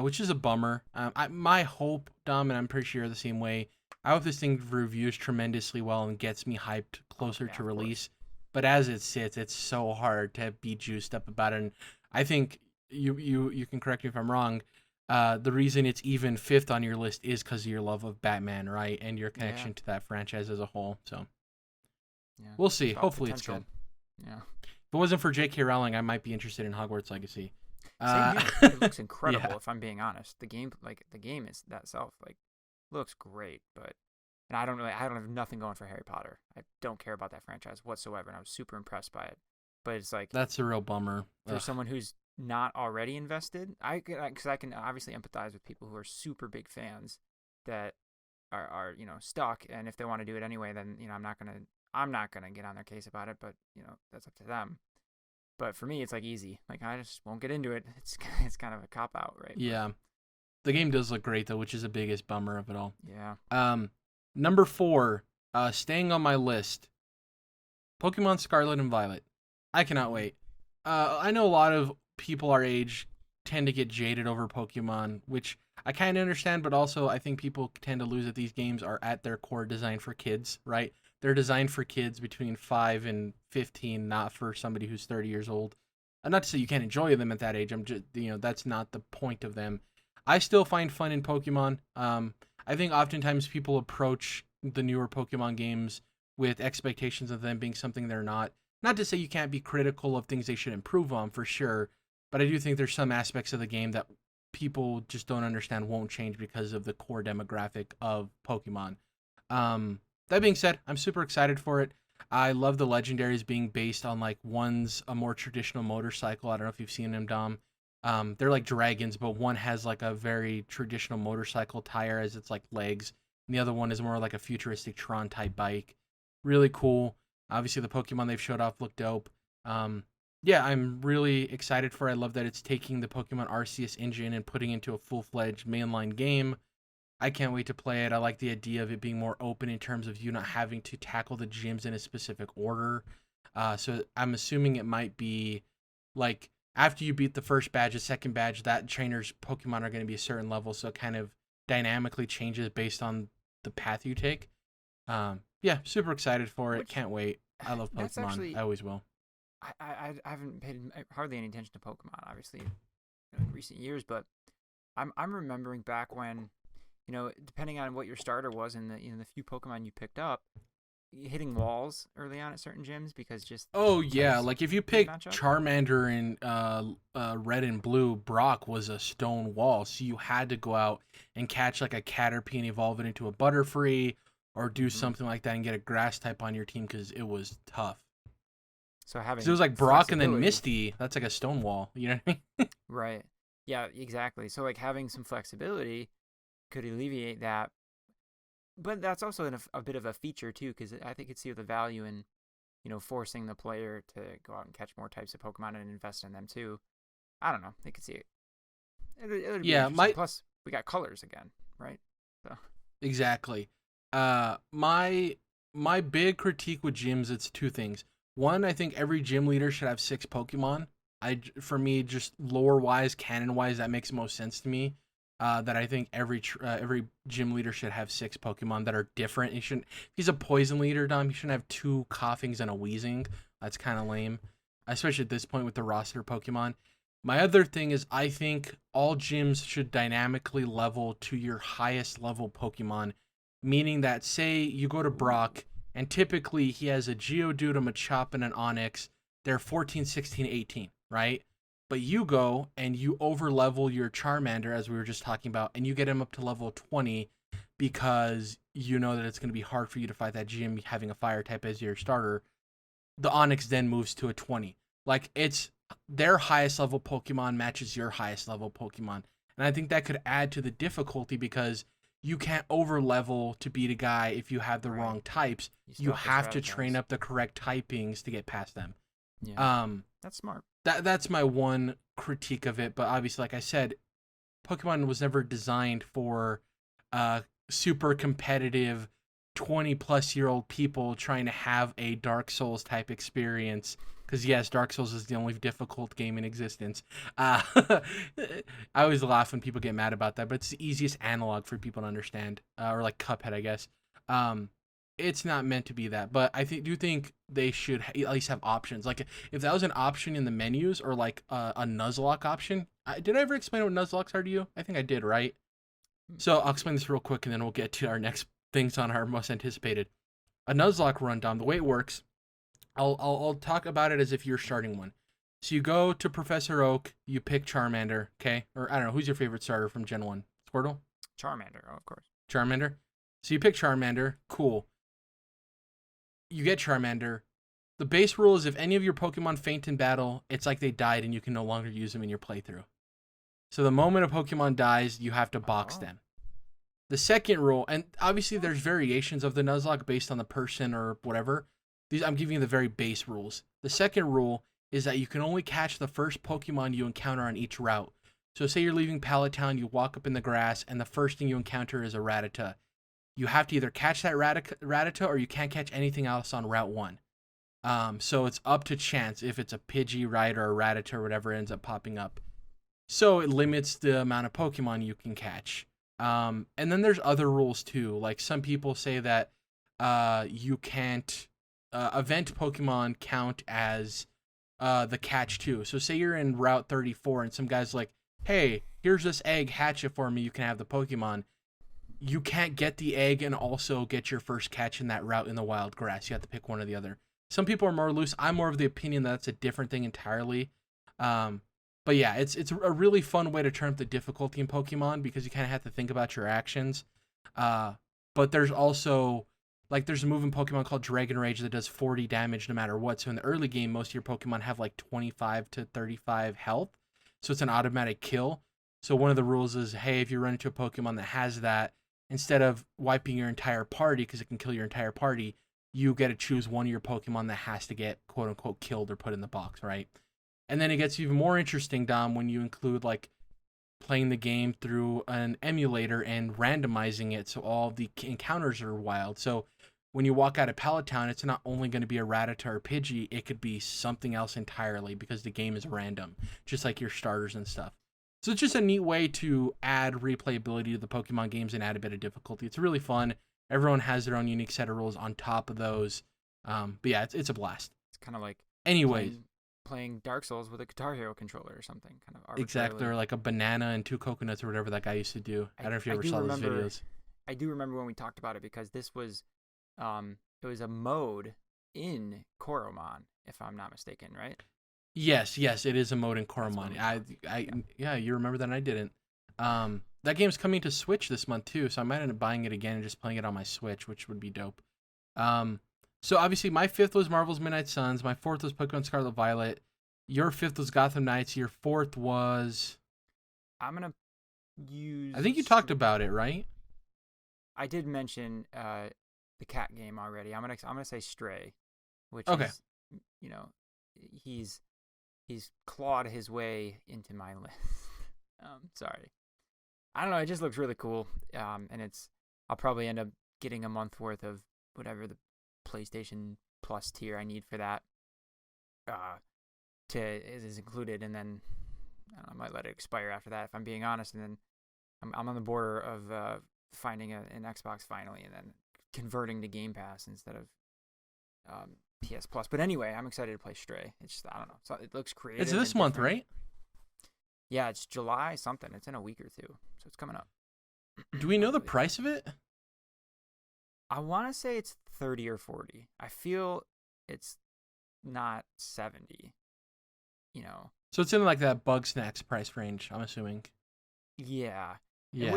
which is a bummer. My hope, Dom, and I'm pretty sure you're the same way, I hope this thing reviews tremendously well and gets me hyped closer to release. But as it sits, it's so hard to be juiced up about it. And I think you can correct me if I'm wrong. The reason it's even 5th on your list is because of your love of Batman, right? And your connection to that franchise as a whole. So we'll see. Hopefully it's good. Yeah. If it wasn't for J.K. Rowling, I might be interested in Hogwarts Legacy. Same here. It looks incredible. If I'm being honest, the game is that itself looks great, and I don't have nothing going for Harry Potter. I don't care about that franchise whatsoever, and I was super impressed by it. But it's like, that's a real bummer for someone who's not already invested. Because I can obviously empathize with people who are super big fans that are stuck, and if they want to do it anyway, then I'm not gonna get on their case about it. But that's up to them. But for me, it's like easy. Like, I just won't get into it. It's kind of a cop out, right? Yeah. The game does look great though, which is the biggest bummer of it all. Yeah. Number 4, staying on my list, Pokemon Scarlet and Violet. I cannot wait. I know a lot of people our age tend to get jaded over Pokemon, which I kind of understand, but also I think people tend to lose that these games are at their core designed for kids, right? They're designed for kids between 5 and 15, not for somebody who's 30 years old. Not to say you can't enjoy them at that age. I'm just, that's not the point of them. I still find fun in Pokemon. I think oftentimes people approach the newer Pokemon games with expectations of them being something they're not. Not to say you can't be critical of things they should improve on, for sure, but I do think there's some aspects of the game that people just don't understand won't change because of the core demographic of Pokemon. That being said, I'm super excited for it. I love the legendaries being based on, like, one's a more traditional motorcycle. I don't know if you've seen them, Dom. They're like dragons, but one has like a very traditional motorcycle tire as its like legs, and the other one is more like a futuristic Tron type bike. Really cool. Obviously, the Pokemon they've showed off look dope. Yeah, I'm really excited for it. I love that it's taking the Pokemon Arceus engine and putting it into a full-fledged mainline game. I can't wait to play it. I like the idea of it being more open in terms of you not having to tackle the gyms in a specific order. So I'm assuming it might be like after you beat the first badge, the second badge, that trainer's Pokemon are going to be a certain level, so it kind of dynamically changes based on the path you take. Yeah, super excited for it. Can't wait. I love Pokemon. Actually, I always will. I haven't paid hardly any attention to Pokemon, obviously, in recent years, but I'm remembering back when, depending on what your starter was and the few Pokemon you picked up, hitting walls early on at certain gyms because just like if you pick Charmander in red and blue, Brock was a stone wall, so you had to go out and catch like a Caterpie and evolve it into a Butterfree or do something like that and get a grass type on your team because it was tough. So having it was like Brock and then Misty, that's like a stone wall, you know what I mean? Right. Yeah, exactly. So like having some flexibility could alleviate that. But that's also a bit of a feature too, because I think it's see the value in, forcing the player to go out and catch more types of Pokemon and invest in them too. I don't know. They could see it. It'd be interesting. Plus, we got colors again, right? So. Exactly. My big critique with gyms, it's 2 things. One, I think every gym leader should have 6 Pokemon. For me, just lore-wise, canon-wise, that makes the most sense to me. That I think every gym leader should have 6 Pokemon that are different. If he's a poison leader, Dom, he shouldn't have 2 coughings and a wheezing. That's kind of lame, especially at this point with the roster Pokemon. My other thing is I think all gyms should dynamically level to your highest level Pokemon, meaning that, say you go to Brock, and typically he has a Geodude, a Machop, and an Onix. They're 14, 16, 18, right? But you go and you over-level your Charmander, as we were just talking about, and you get him up to level 20 because you know that it's going to be hard for you to fight that gym having a fire type as your starter. The Onix then moves to a 20. Like, it's their highest level Pokemon matches your highest level Pokemon. And I think that could add to the difficulty because you can't over-level to beat a guy if you have the wrong types. You have to train up the correct typings to get past them. Yeah, that's smart. That's my one critique of it, but obviously, like I said, Pokemon was never designed for super competitive 20-plus-year-old people trying to have a Dark Souls type experience. Because yes, Dark Souls is the only difficult game in existence. I always laugh when people get mad about that, but it's the easiest analog for people to understand, or like Cuphead, I guess. It's not meant to be that, but I do think they should at least have options. Like if that was an option in the menus, or like a Nuzlocke option. Did I ever explain what Nuzlocks are to you? I think I did, right? So I'll explain this real quick, and then we'll get to our next things on our most anticipated. A Nuzlocke rundown. The way it works, I'll talk about it as if you're starting one. So you go to Professor Oak, you pick Charmander, okay? Or I don't know, who's your favorite starter from Gen 1? Squirtle? Charmander, oh, of course. Charmander? So you pick Charmander, cool. You get Charmander. The base rule is if any of your Pokemon faint in battle, it's like they died and you can no longer use them in your playthrough. So the moment a Pokemon dies, you have to box them. The second rule, and obviously there's variations of the Nuzlocke based on the person or whatever. I'm giving you the very base rules. The second rule is that you can only catch the first Pokemon you encounter on each route. So say you're leaving Pallet Town, you walk up in the grass, and the first thing you encounter is a Rattata. You have to either catch that Rattata or you can't catch anything else on Route 1. So it's up to chance if it's a Pidgey, right, or a Rattata or whatever ends up popping up. So it limits the amount of Pokemon you can catch. And then there's other rules too. Like some people say that you can't event Pokemon count as the catch too. So say you're in Route 34 and some guy's like, hey, here's this egg, hatch it for me, you can have the Pokemon. You can't get the egg and also get your first catch in that route in the wild grass. You have to pick one or the other. Some people are more loose. I'm more of the opinion that that's a different thing entirely. But yeah, it's a really fun way to turn up the difficulty in Pokemon because you kind of have to think about your actions. But there's also, like, there's a move in Pokemon called Dragon Rage that does 40 damage no matter what. So in the early game, most of your Pokemon have like 25 to 35 health. So it's an automatic kill. So one of the rules is, hey, if you run into a Pokemon that has that, instead of wiping your entire party because it can kill your entire party, you get to choose one of your Pokemon that has to get quote unquote killed or put in the box, right? And then it gets even more interesting, Dom, when you include like playing the game through an emulator and randomizing it so all the encounters are wild. So when you walk out of Pallet Town, it's not only going to be a Rattata or Pidgey, it could be something else entirely because the game is random, just like your starters and stuff. So it's just a neat way to add replayability to the Pokemon games and add a bit of difficulty. It's really fun. Everyone has their own unique set of rules on top of those. But yeah, it's a blast. It's kind of like playing Dark Souls with a Guitar Hero controller or something, kind of arbitrarily. Exactly, or like a banana and 2 coconuts or whatever that guy used to do. I don't know if you ever saw those videos. I do remember when we talked about it because this was, it was a mode in Koromon, if I'm not mistaken, right? Yes, it is a mode in Koromon. Yeah, you remember that and I didn't. That game's coming to Switch this month too, so I might end up buying it again and just playing it on my Switch, which would be dope. So obviously my 5th was Marvel's Midnight Suns, my 4th was Pokemon Scarlet Violet, your 5th was Gotham Knights, your 4th was... I'm going to use... I think you talked about it, right? I did mention the cat game already. I'm gonna say Stray, which is, you know, he's clawed his way into my list. Sorry. I don't know, it just looks really cool. And I'll probably end up getting a month worth of whatever the PlayStation Plus tier I need for that is included, and then I might let it expire after that if I'm being honest, and then I'm on the border of finding an Xbox finally and then converting to Game Pass instead of PS Plus. But anyway, I'm excited to play Stray. It's just, I don't know. So it looks creative. It's this month, right? Yeah, it's July something. It's in a week or two, so it's coming up. Do we know the price of it? I want to say it's 30 or 40. I feel it's not 70. You know. So it's in like that Bug Snacks price range, I'm assuming. Yeah. Yeah.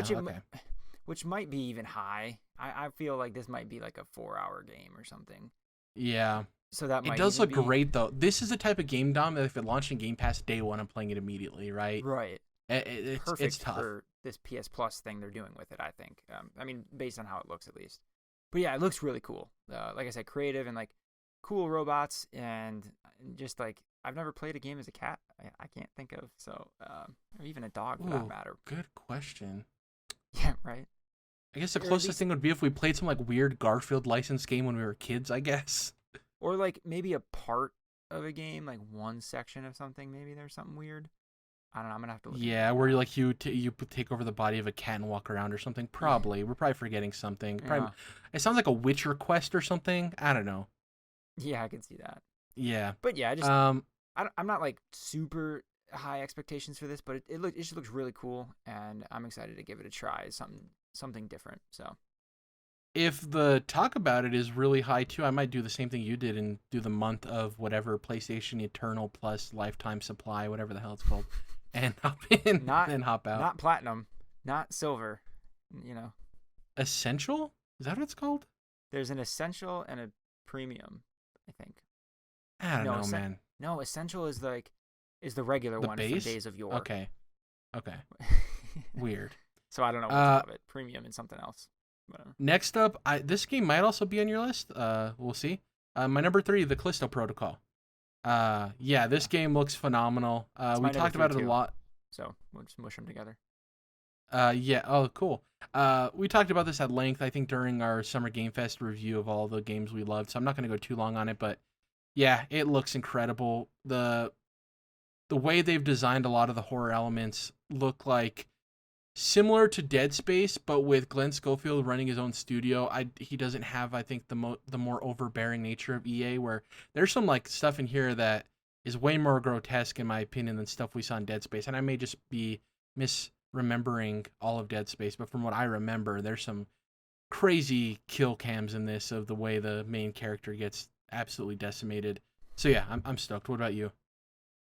Which might be even high. I feel like this might be like a 4-hour game or something. Yeah. So that might it does look great though. This is the type of game, Dom, that if it launched in Game Pass day one, I'm playing it immediately, right? Right. It's tough for this PS Plus thing they're doing with it, I think. I mean, based on how it looks at least. But yeah, it looks really cool. Like I said, creative and like cool robots, and just like I've never played a game as a cat. I can't think of, so or even a dog for that matter. Good question. Yeah, right. I guess the Or at closest least- thing would be if we played some like weird Garfield licensed game when we were kids, I guess. Or like maybe a part of a game, like one section of something. Maybe there's something weird. I don't know. I'm gonna have to look. Yeah, where you like you take over the body of a cat and walk around or something. Probably. We're probably forgetting something. Probably. Yeah. It sounds like a Witcher quest or something. I don't know. Yeah, I can see that. Yeah. But yeah, I just Um. I'm not like super high expectations for this, but it just looks really cool, and I'm excited to give it a try. It's something different. So If the talk about it is really high too, I might do the same thing you did and do the month of whatever PlayStation Eternal Plus lifetime supply, whatever the hell it's called, and hop in Not- and hop out. not platinum, not silver. You know, Essential? Is that what it's called? there's an essential and a premium, I think. I don't No, know, man. No, essential is the regular The one base? from Days of Yore. Okay. Weird. So I don't know what to call it. Premium and something else. Whatever. Next up, this game might also be on your list. We'll see. My number 3, the Callisto Protocol. Yeah, this game looks phenomenal. It's my We number talked about 3 it a too. lot. So we'll just mush them together. Yeah. Oh, cool. We talked about this at length, I think, during our Summer Game Fest review of all the games we loved. So I'm not going to go too long on it, but yeah, it looks incredible. The way they've designed a lot of the horror elements look like similar to Dead Space, but with Glenn Schofield running his own studio. He doesn't have, I think, the more overbearing nature of EA, where there's some like stuff in here that is way more grotesque in my opinion than stuff we saw in Dead Space. And I may just be misremembering all of Dead Space, but from what I remember, there's some crazy kill cams in this of the way the main character gets absolutely decimated. So yeah, I'm stoked. What about you?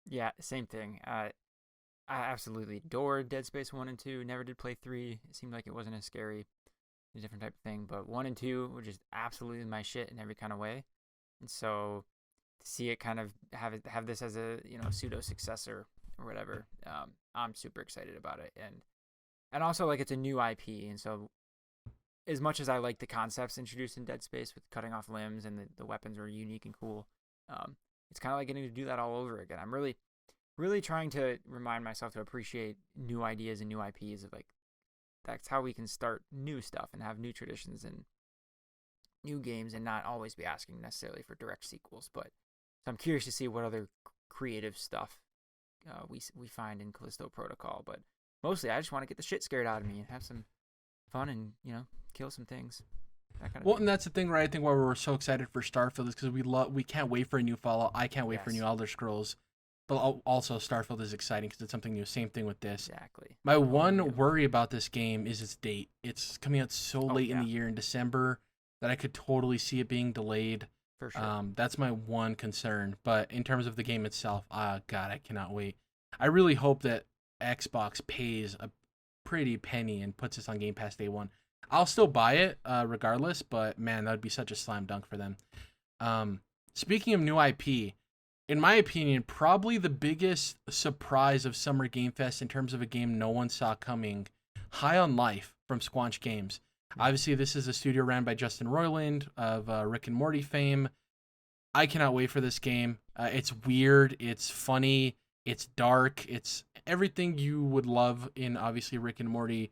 Yeah, same thing. I absolutely adored Dead Space 1 and 2. Never did play 3. It seemed like it wasn't as scary. A different type of thing. But 1 and 2 were just absolutely my shit in every kind of way. And so to see it kind of have this as a pseudo successor or whatever, I'm super excited about it. And also like it's a new IP, and so as much as I like the concepts introduced in Dead Space with cutting off limbs and the weapons were unique and cool, it's kind of like getting to do that all over again. I'm really trying to remind myself to appreciate new ideas and new IPs. Of like, that's how we can start new stuff and have new traditions and new games, and not always be asking necessarily for direct sequels. But so I'm curious to see what other creative stuff we find in Callisto Protocol. But mostly, I just want to get the shit scared out of me and have some fun and kill some things. That kind of Well, thing. and that's the thing, right? I think why we're so excited for Starfield is because we can't wait for a new Fallout. I can't wait for Yes. new Elder Scrolls. But also, Starfield is exciting because it's something new. Same thing with this. Exactly. My Totally one new. worry about this game is its date. It's coming out so late in yeah. the year in December that I could totally see it being delayed. For sure. That's my one concern. But in terms of the game itself, God, I cannot wait. I really hope that Xbox pays a pretty penny and puts this on Game Pass day one. I'll still buy it regardless, but man, that would be such a slam dunk for them. Speaking of new IP, in my opinion, probably the biggest surprise of Summer Game Fest in terms of a game no one saw coming, High on Life from Squanch Games. Obviously, this is a studio ran by Justin Roiland of Rick and Morty fame. I cannot wait for this game. It's weird, it's funny, it's dark, it's everything you would love in, obviously, Rick and Morty.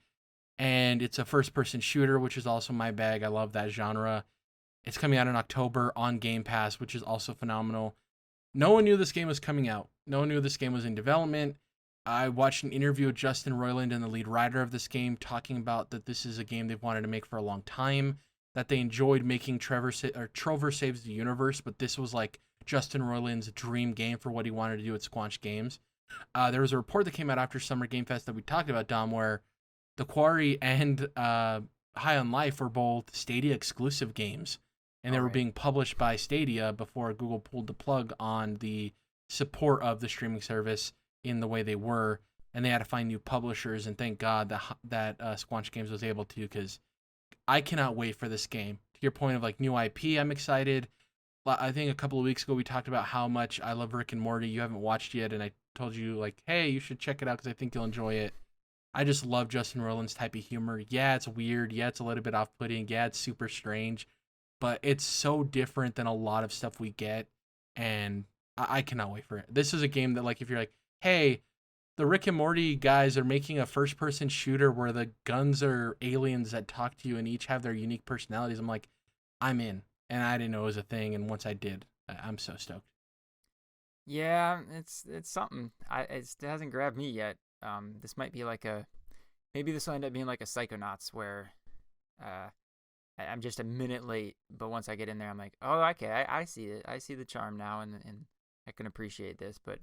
And it's a first-person shooter, which is also my bag. I love that genre. It's coming out in October on Game Pass, which is also phenomenal. No one knew this game was coming out. No one knew this game was in development. I watched an interview with Justin Roiland and the lead writer of this game talking about that this is a game they've wanted to make for a long time, that they enjoyed making Trover Saves the Universe, but this was like Justin Roiland's dream game for what he wanted to do at Squanch Games. There was a report that came out after Summer Game Fest that we talked about, Dom, where The Quarry and High on Life were both Stadia exclusive games, and they were being published by Stadia before Google pulled the plug on the support of the streaming service in the way they were, and they had to find new publishers, and thank God that Squanch Games was able to, because I cannot wait for this game. To your point of like new IP, I'm excited. I think a couple of weeks ago we talked about how much I love Rick and Morty. You haven't watched yet, and I told you like, hey, you should check it out because I think you'll enjoy it. I just love Justin Roiland's type of humor. Yeah, it's weird. Yeah, it's a little bit off-putting. Yeah, it's super strange. but it's so different than a lot of stuff we get, and I cannot wait for it. This is a game that, like, if you're like, hey, the Rick and Morty guys are making a first-person shooter where the guns are aliens that talk to you and each have their unique personalities, I'm like, I'm in. And I didn't know it was a thing, and once I did, I'm so stoked. Yeah, it's something. It hasn't grabbed me yet. This might be like maybe this will end up being like a Psychonauts where I'm just a minute late, but once I get in there, I'm like, oh, okay, I see it. I see the charm now, and I can appreciate this. But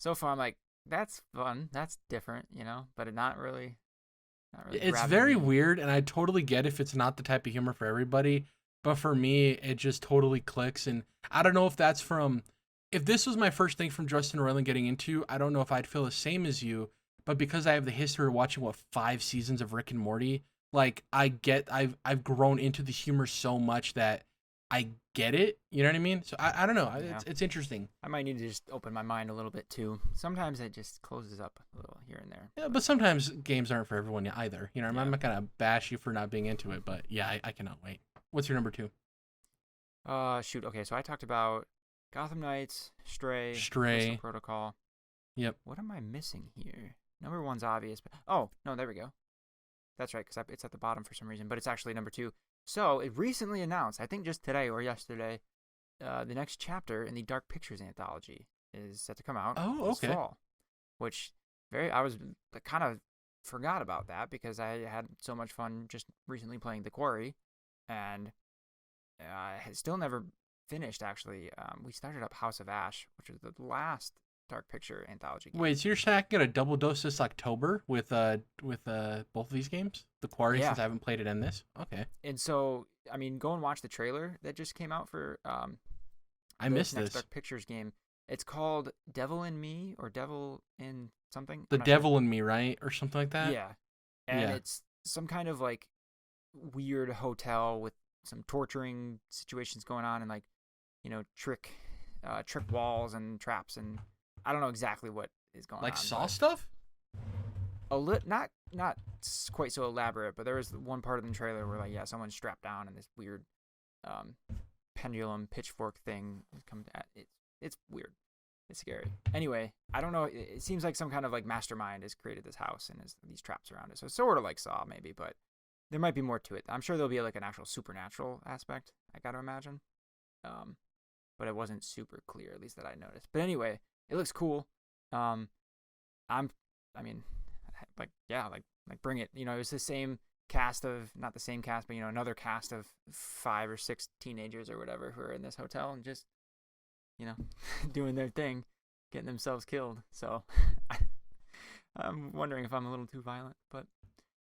so far, I'm like, that's fun. That's different, but it not really. It's very weird, and I totally get if it's not the type of humor for everybody. But for me, it just totally clicks, and I don't know if that's from. If this was my first thing from Justin Roiland getting into, I don't know if I'd feel the same as you. But because I have the history of watching 5 seasons of Rick and Morty, like I've grown into the humor so much that I get it. You know what I mean? So I don't know. Yeah. It's interesting. I might need to just open my mind a little bit too. Sometimes it just closes up a little here and there. Yeah, but sometimes games aren't for everyone either. You know, Yeah. I'm not gonna bash you for not being into it, but yeah, I cannot wait. What's your number 2? Shoot. Okay, so I talked about Gotham Knights, Stray, Stray. Protocol. Yep. What am I missing here? Number 1's obvious, but no, there we go. That's right, because it's at the bottom for some reason, but it's actually number 2. So it recently announced, I think just today or yesterday, the next chapter in the Dark Pictures anthology is set to come out this fall. Which I was kind of forgot about that because I had so much fun just recently playing The Quarry, and I still never finished, actually. We started up House of Ash, which was the last Dark Picture anthology game. Wait, so you're saying I can get a double dose this October with both of these games? The Quarry, since I haven't played it, and this? Okay. And so, I mean, go and watch the trailer that just came out for I missed next this. Dark Pictures game. It's called Devil in Me or Devil in something. The Devil in Me, right? Or something like that? Yeah. And it's some kind of like weird hotel with some torturing situations going on and like, trick walls and traps, and I don't know exactly what is going on. Like Saw stuff? Not quite so elaborate, but there was one part of the trailer where someone's strapped down and this weird pendulum pitchfork thing is coming at it. It's weird. It's scary. Anyway, I don't know. It seems like some kind of like mastermind has created this house and has these traps around it. So it's sort of like Saw maybe, but there might be more to it. I'm sure there'll be like an actual supernatural aspect, I got to imagine. But it wasn't super clear, at least that I noticed. But anyway, it looks cool. Bring it. It was the same cast of, not the same cast, but another cast of 5 or 6 teenagers or whatever who are in this hotel and just, doing their thing, getting themselves killed. So I'm wondering if I'm a little too violent, but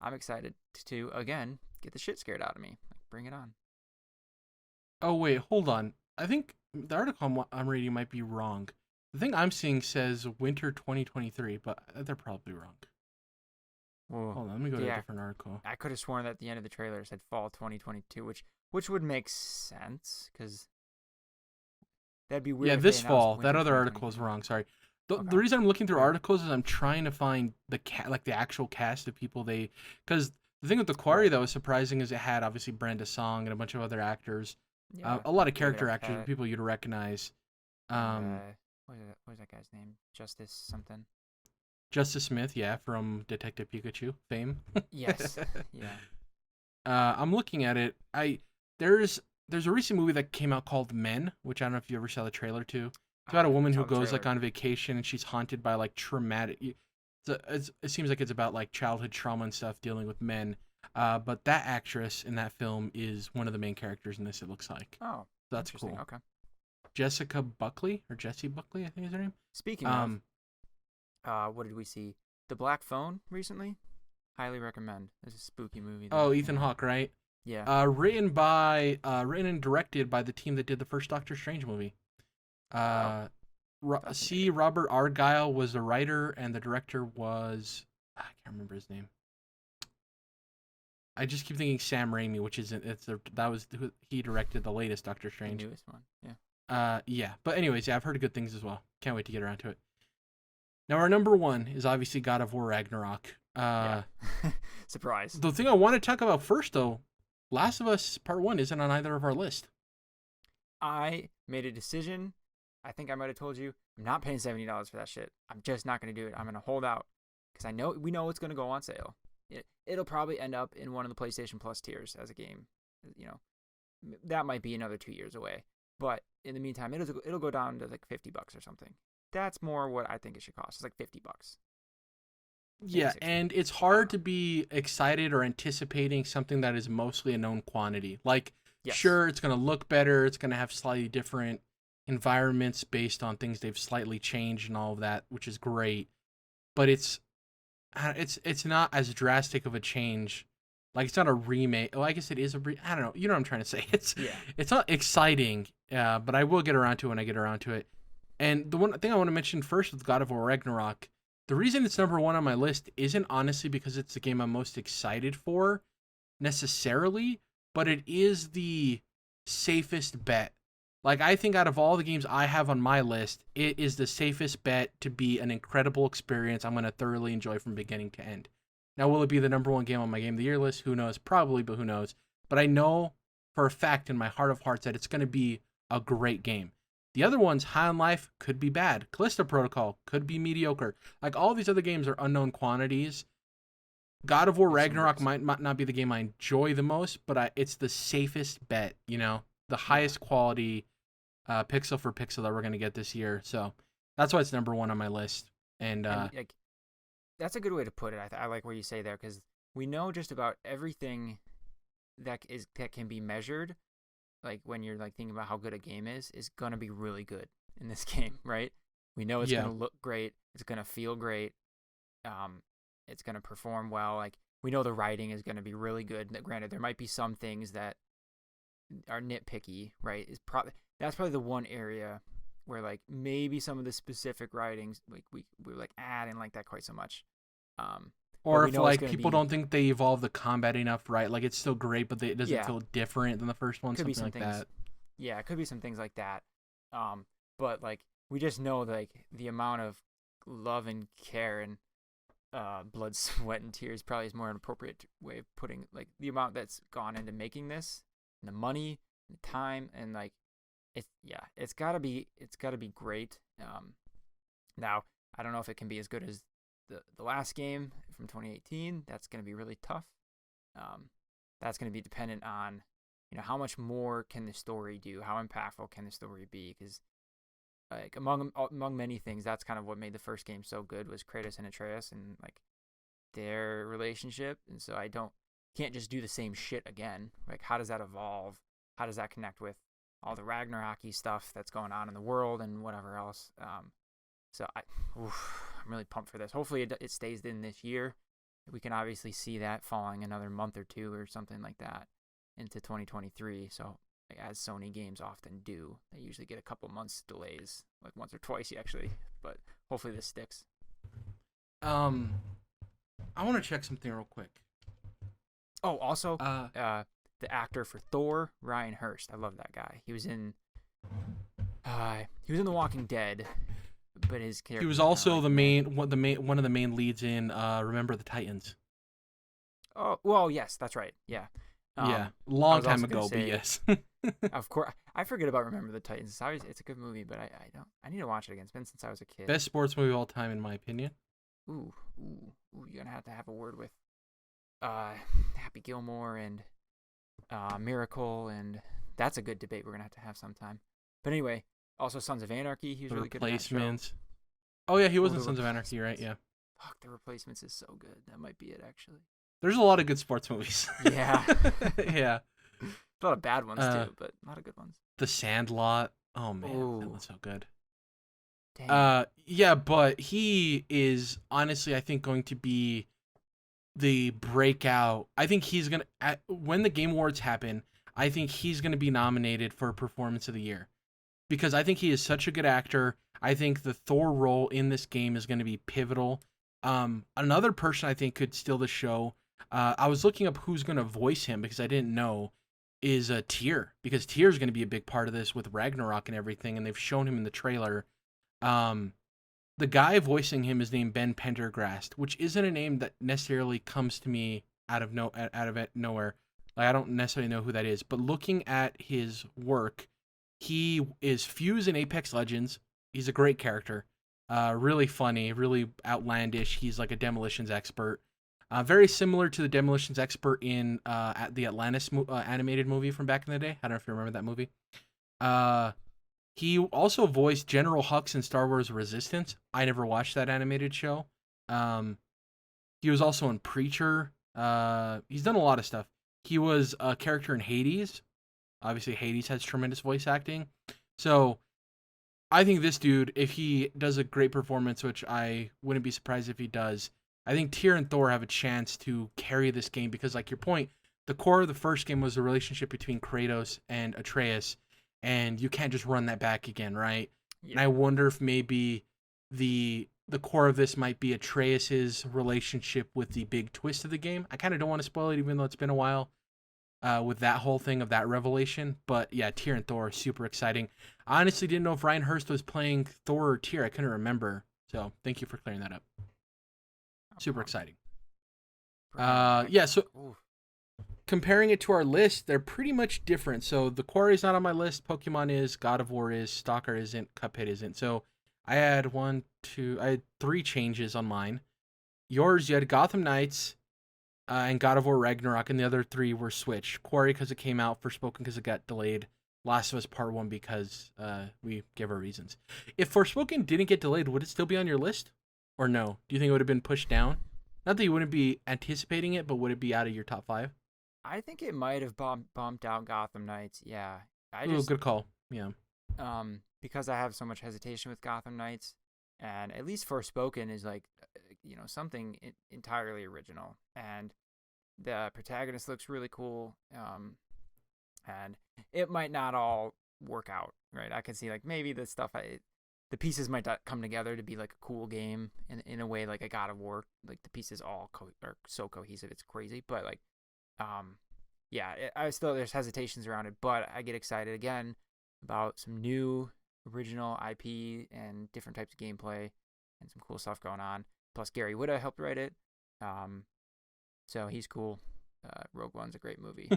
I'm excited to again get the shit scared out of me. Like, bring it on. Oh wait, hold on. I think the article I'm reading might be wrong. The thing I'm seeing says winter 2023, but they're probably wrong. Whoa. Hold on, let me go to a different article. I could have sworn that at the end of the trailer said fall 2022, which would make sense because that'd be weird. Yeah, this fall. That other article is wrong. Sorry. The reason I'm looking through articles is I'm trying to find the actual cast of people because the thing with The Quarry that was surprising is it had obviously Brenda Song and a bunch of other actors. Yeah, a lot of character actors, people you'd recognize. What is that guy's name? Justice something. Justice Smith, from Detective Pikachu fame. Yes. Yeah. I'm looking at it. There's a recent movie that came out called Men, which I don't know if you ever saw the trailer to. It's about a woman who goes like on vacation and she's haunted by like traumatic. It seems like it's about like childhood trauma and stuff dealing with men. But that actress in that film is one of the main characters in this. It looks like. Oh, so that's cool. Okay. Jessie Buckley, I think is her name. Speaking of, what did we see? The Black Phone recently. Highly recommend. It's a spooky movie. Oh, Ethan Hawke, right? Yeah. Written and directed by the team that did the first Doctor Strange movie. Robert Argyle was the writer, and the director was I can't remember his name. I just keep thinking Sam Raimi, which isn't. He directed the latest Doctor Strange. The newest one. Yeah. Yeah. But anyways, I've heard good things as well. Can't wait to get around to it. Now our number 1 is obviously God of War Ragnarok. Surprise. The thing I want to talk about first, though, Last of Us Part 1 isn't on either of our list. I made a decision. I think I might have told you I'm not paying $70 for that shit. I'm just not going to do it. I'm going to hold out because we know it's going to go on sale. It'll probably end up in one of the PlayStation Plus tiers as a game. You know, that might be another 2 years away. But in the meantime, it'll go down to like $50 or something. That's more what I think it should cost. It's like $50. Yeah, and it's hard to be excited or anticipating something that is mostly a known quantity. Like, Yes. Sure, it's going to look better. It's going to have slightly different environments based on things they've slightly changed and all of that, which is great. But it's not as drastic of a change. Like, it's not a remake. Well, I guess it is I don't know. You know what I'm trying to say. It's not exciting, but I will get around to it when I get around to it. And the one thing I want to mention first with God of War Ragnarok, the reason it's number 1 on my list isn't honestly because it's the game I'm most excited for necessarily, but it is the safest bet. Like, I think out of all the games I have on my list, it is the safest bet to be an incredible experience I'm going to thoroughly enjoy from beginning to end. Now, will it be the number 1 game on my Game of the Year list? Who knows? Probably, but who knows? But I know for a fact in my heart of hearts that it's going to be a great game. The other ones, High on Life, could be bad. Callisto Protocol could be mediocre. Like, all these other games are unknown quantities. God of War Ragnarok might not be the game I enjoy the most, but it's the safest bet, you know? The highest quality pixel for pixel that we're going to get this year. So that's why it's number 1 on my list. And like, that's a good way to put it. I like what you say there, because we know just about everything that can be measured. Like, when you're like thinking about how good a game is going to be really good in this game, right? We know it's going to look great. It's going to feel great. It's going to perform well. Like, we know the writing is going to be really good. Granted, there might be some things that are nitpicky, right? That's probably the one area where, like, maybe some of the specific writings, like, we're like, I didn't like that quite so much. Or if, like, people don't think they evolve the combat enough, right? Like, it's still great, but it doesn't feel different than the first one, something like that. Yeah, it could be some things like that. But, like, we just know, like, the amount of love and care and blood, sweat, and tears probably is more an appropriate way of putting, like, the amount that's gone into making this, and the money, and the time, and, like, it's gotta be great. Now, I don't know if it can be as good as the last game from 2018. That's gonna be really tough. That's gonna be dependent on, you know, how much more can the story do, how impactful can the story be, because, like, among many things, that's kind of what made the first game so good, was Kratos and Atreus and, like, their relationship. And so can't just do the same shit again. Like, how does that evolve? How does that connect with all the Ragnarok-y stuff that's going on in the world and whatever else? So I'm really pumped for this. Hopefully it stays in this year. We can obviously see that falling another month or two or something like that into 2023. So, like, as Sony games often do, they usually get a couple months delays, like once or twice actually. But hopefully this sticks. I want to check something real quick. Oh, also, the actor for Thor, Ryan Hurst. I love that guy. He was in The Walking Dead, but his character. He was also one of the main leads in Remember the Titans. Oh, well, yes, that's right. Yeah. Long time ago, but yes. Of course, I forget about Remember the Titans. It's a good movie, but I need to watch it again. It's been since I was a kid. Best sports movie of all time, in my opinion. Ooh, you're gonna have to have a word with Happy Gilmore and Miracle, and that's a good debate we're gonna have sometime. But anyway, also Sons of Anarchy. He was really good. Replacements. Oh yeah, he was in Sons of Anarchy, right? Yeah. Fuck, The Replacements is so good. That might be it, actually. There's a lot of good sports movies. Yeah. Yeah. A lot of bad ones too, but a lot of good ones. The Sandlot. Oh man, that was so good. Dang. Yeah, but he is honestly, I think, going to be the breakout. I think he's gonna when the Game Awards happen, I think he's gonna be nominated for Performance of the Year, because I think he is such a good actor. I think the Thor role in this game is going to be pivotal. Another person I think could steal the show. I was looking up who's going to voice him because I didn't know. Is Tyr, because Tyr is going to be a big part of this with Ragnarok and everything, and they've shown him in the trailer. The guy voicing him is named Ben Pendergrast, which isn't a name that necessarily comes to me out of nowhere. Like, I don't necessarily know who that is, but looking at his work, he is Fuse in Apex Legends. He's a great character. Really funny, really outlandish. He's like a demolitions expert. Very similar to the demolitions expert in at the Atlantis animated movie from back in the day. I don't know if you remember that movie. He also voiced General Hux in Star Wars Resistance. I never watched that animated show. He was also in Preacher. He's done a lot of stuff. He was a character in Hades. Obviously, Hades has tremendous voice acting. So, I think this dude, if he does a great performance, which I wouldn't be surprised if he does, I think Tyr and Thor have a chance to carry this game because, like your point, the core of the first game was the relationship between Kratos and Atreus, and you can't just run that back again, right? Yeah. And I wonder if maybe the core of this might be Atreus's relationship with the big twist of the game. I kind of don't want to spoil it, even though it's been a while with that whole thing of that revelation. But yeah, Tyr and Thor, super exciting. I honestly didn't know if Ryan Hurst was playing Thor or Tyr. I couldn't remember. So thank you for clearing that up. Super exciting. Yeah, so comparing it to our list, they're pretty much different. So the Quarry's not on my list. Pokemon is, God of War is, Stalker isn't, Cuphead isn't. So I had three changes on mine. Yours, you had Gotham Knights and God of War Ragnarok, and the other three were switched. Quarry because it came out, Forspoken because it got delayed, Last of Us Part 1 because we gave our reasons. If Forspoken didn't get delayed, would it still be on your list? Or no? Do you think it would have been pushed down? Not that you wouldn't be anticipating it, but would it be out of your top 5? I think it might have bumped out Gotham Knights. Yeah. Good call. Yeah. Because I have so much hesitation with Gotham Knights, and at least Forspoken is like, something entirely original, and the protagonist looks really cool. And it might not all work out, right? I can see like maybe the stuff the pieces might not come together to be like a cool game in a way like a God of War. Like the pieces all are so cohesive, it's crazy. But like, yeah, there's hesitations around it, but I get excited again about some new original IP and different types of gameplay and some cool stuff going on. Plus Gary Whitta helped write it, so he's cool. Rogue One's a great movie.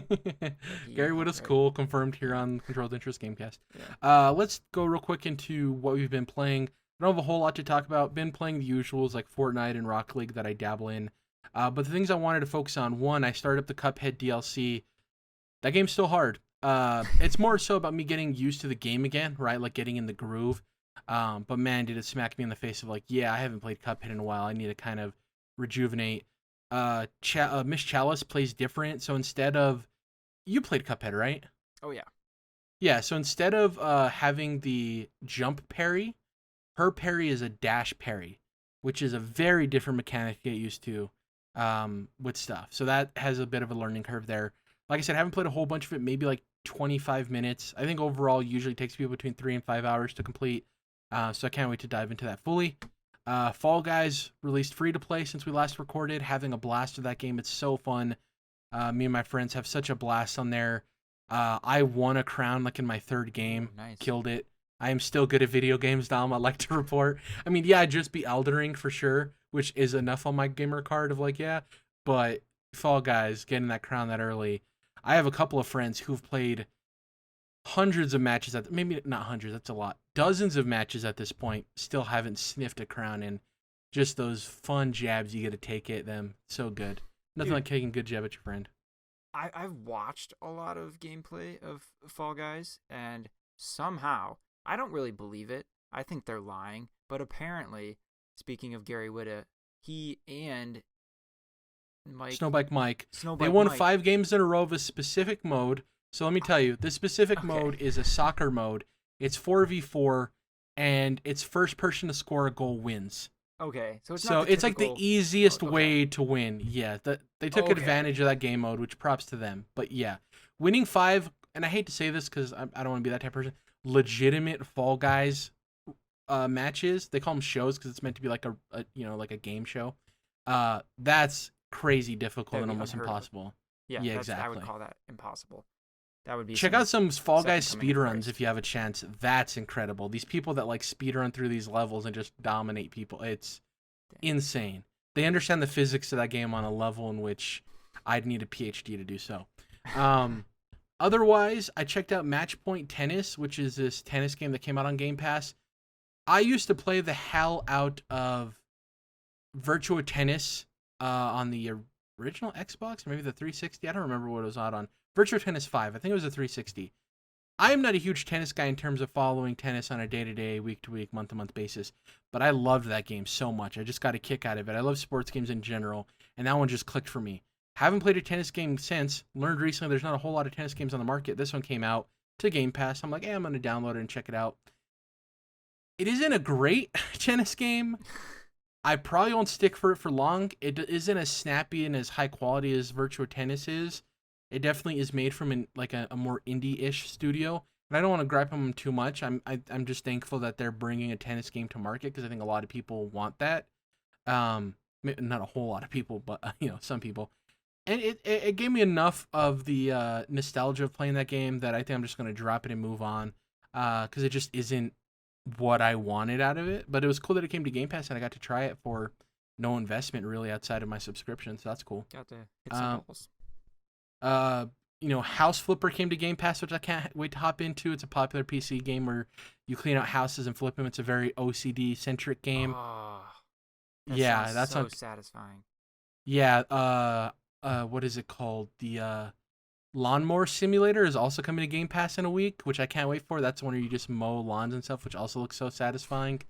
Gary Whitta's cool, confirmed here on Controlled Interest Gamecast. Yeah. Let's go real quick into what we've been playing. I don't have a whole lot to talk about. Been playing the usuals like Fortnite and Rocket League that I dabble in. But the things I wanted to focus on, one, I started up the Cuphead DLC. That game's still hard. It's more so about me getting used to the game again, right? Like getting in the groove. But man, did it smack me in the face of like, yeah, I haven't played Cuphead in a while. I need to kind of rejuvenate. Miss Chalice plays different. So instead of, you played Cuphead, right? Oh yeah. Yeah. So instead of having the jump parry, her parry is a dash parry, which is a very different mechanic to get used to with stuff. So that has a bit of a learning curve there. Like I said, I haven't played a whole bunch of it, maybe like 25 minutes. I think overall usually takes people between 3 and 5 hours to complete. So I can't wait to dive into that fully. Fall Guys released free to play since we last recorded. Having a blast with that game. It's so fun. Me and my friends have such a blast on there. I won a crown like in my third game. Nice. Killed it. I am still good at video games, Dom. I'd like to report. I mean, yeah, I'd just be Elden Ring for sure, which is enough on my gamer card of like, yeah. But Fall Guys, getting that crown that early. I have a couple of friends who've played hundreds of matches maybe not hundreds, that's a lot. Dozens of matches at this point, still haven't sniffed a crown, and just those fun jabs you get to take at them. So good. Nothing like taking a good jab at your friend. I've watched a lot of gameplay of Fall Guys, and somehow, I don't really believe it. I think they're lying. But apparently, speaking of Gary Whitta, he and Snowbike Mike, they won 5 games in a row of a specific mode. So let me tell you, this specific mode is a soccer mode. It's 4v4, and it's first person to score a goal wins. Okay, so it's like the easiest way to win. Yeah, they took advantage of that game mode, which props to them. But yeah, winning 5, and I hate to say this because I don't want to be that type of person, legitimate Fall Guys matches. They call them shows because it's meant to be like a game show. That's crazy difficult and almost impossible. Yeah, exactly. I would call that impossible. That would be. Check out some Fall Guys speedruns if you have a chance. That's incredible. These people that like speedrun through these levels and just dominate people. It's insane. They understand the physics of that game on a level in which I'd need a PhD to do so. Otherwise, I checked out Match Point Tennis, which is this tennis game that came out on Game Pass. I used to play the hell out of Virtua Tennis on the original Xbox, or maybe the 360. I don't remember what it was out on. Virtua Tennis 5. I think it was a 360. I am not a huge tennis guy in terms of following tennis on a day-to-day, week-to-week, month-to-month basis, but I loved that game so much. I just got a kick out of it. I love sports games in general, and that one just clicked for me. Haven't played a tennis game since. Learned recently there's not a whole lot of tennis games on the market. This one came out to Game Pass. I'm like, I'm going to download it and check it out. It isn't a great tennis game. I probably won't stick for it for long. It isn't as snappy and as high quality as Virtua Tennis is. It definitely is made from a more indie-ish studio, and I don't want to gripe on them too much. I'm just thankful that they're bringing a tennis game to market because I think a lot of people want that. Not a whole lot of people, but some people. And it gave me enough of the nostalgia of playing that game that I think I'm just gonna drop it and move on, because it just isn't what I wanted out of it. But it was cool that it came to Game Pass and I got to try it for no investment really outside of my subscription, so that's cool. Got to hit some balls. House Flipper came to Game Pass, which I can't wait to hop into. It's a popular PC game where you clean out houses and flip them. It's a very OCD centric game. Oh, that's so satisfying. Yeah. What is it called? The Lawnmower Simulator is also coming to Game Pass in a week, which I can't wait for. That's one where you just mow lawns and stuff, which also looks so satisfying.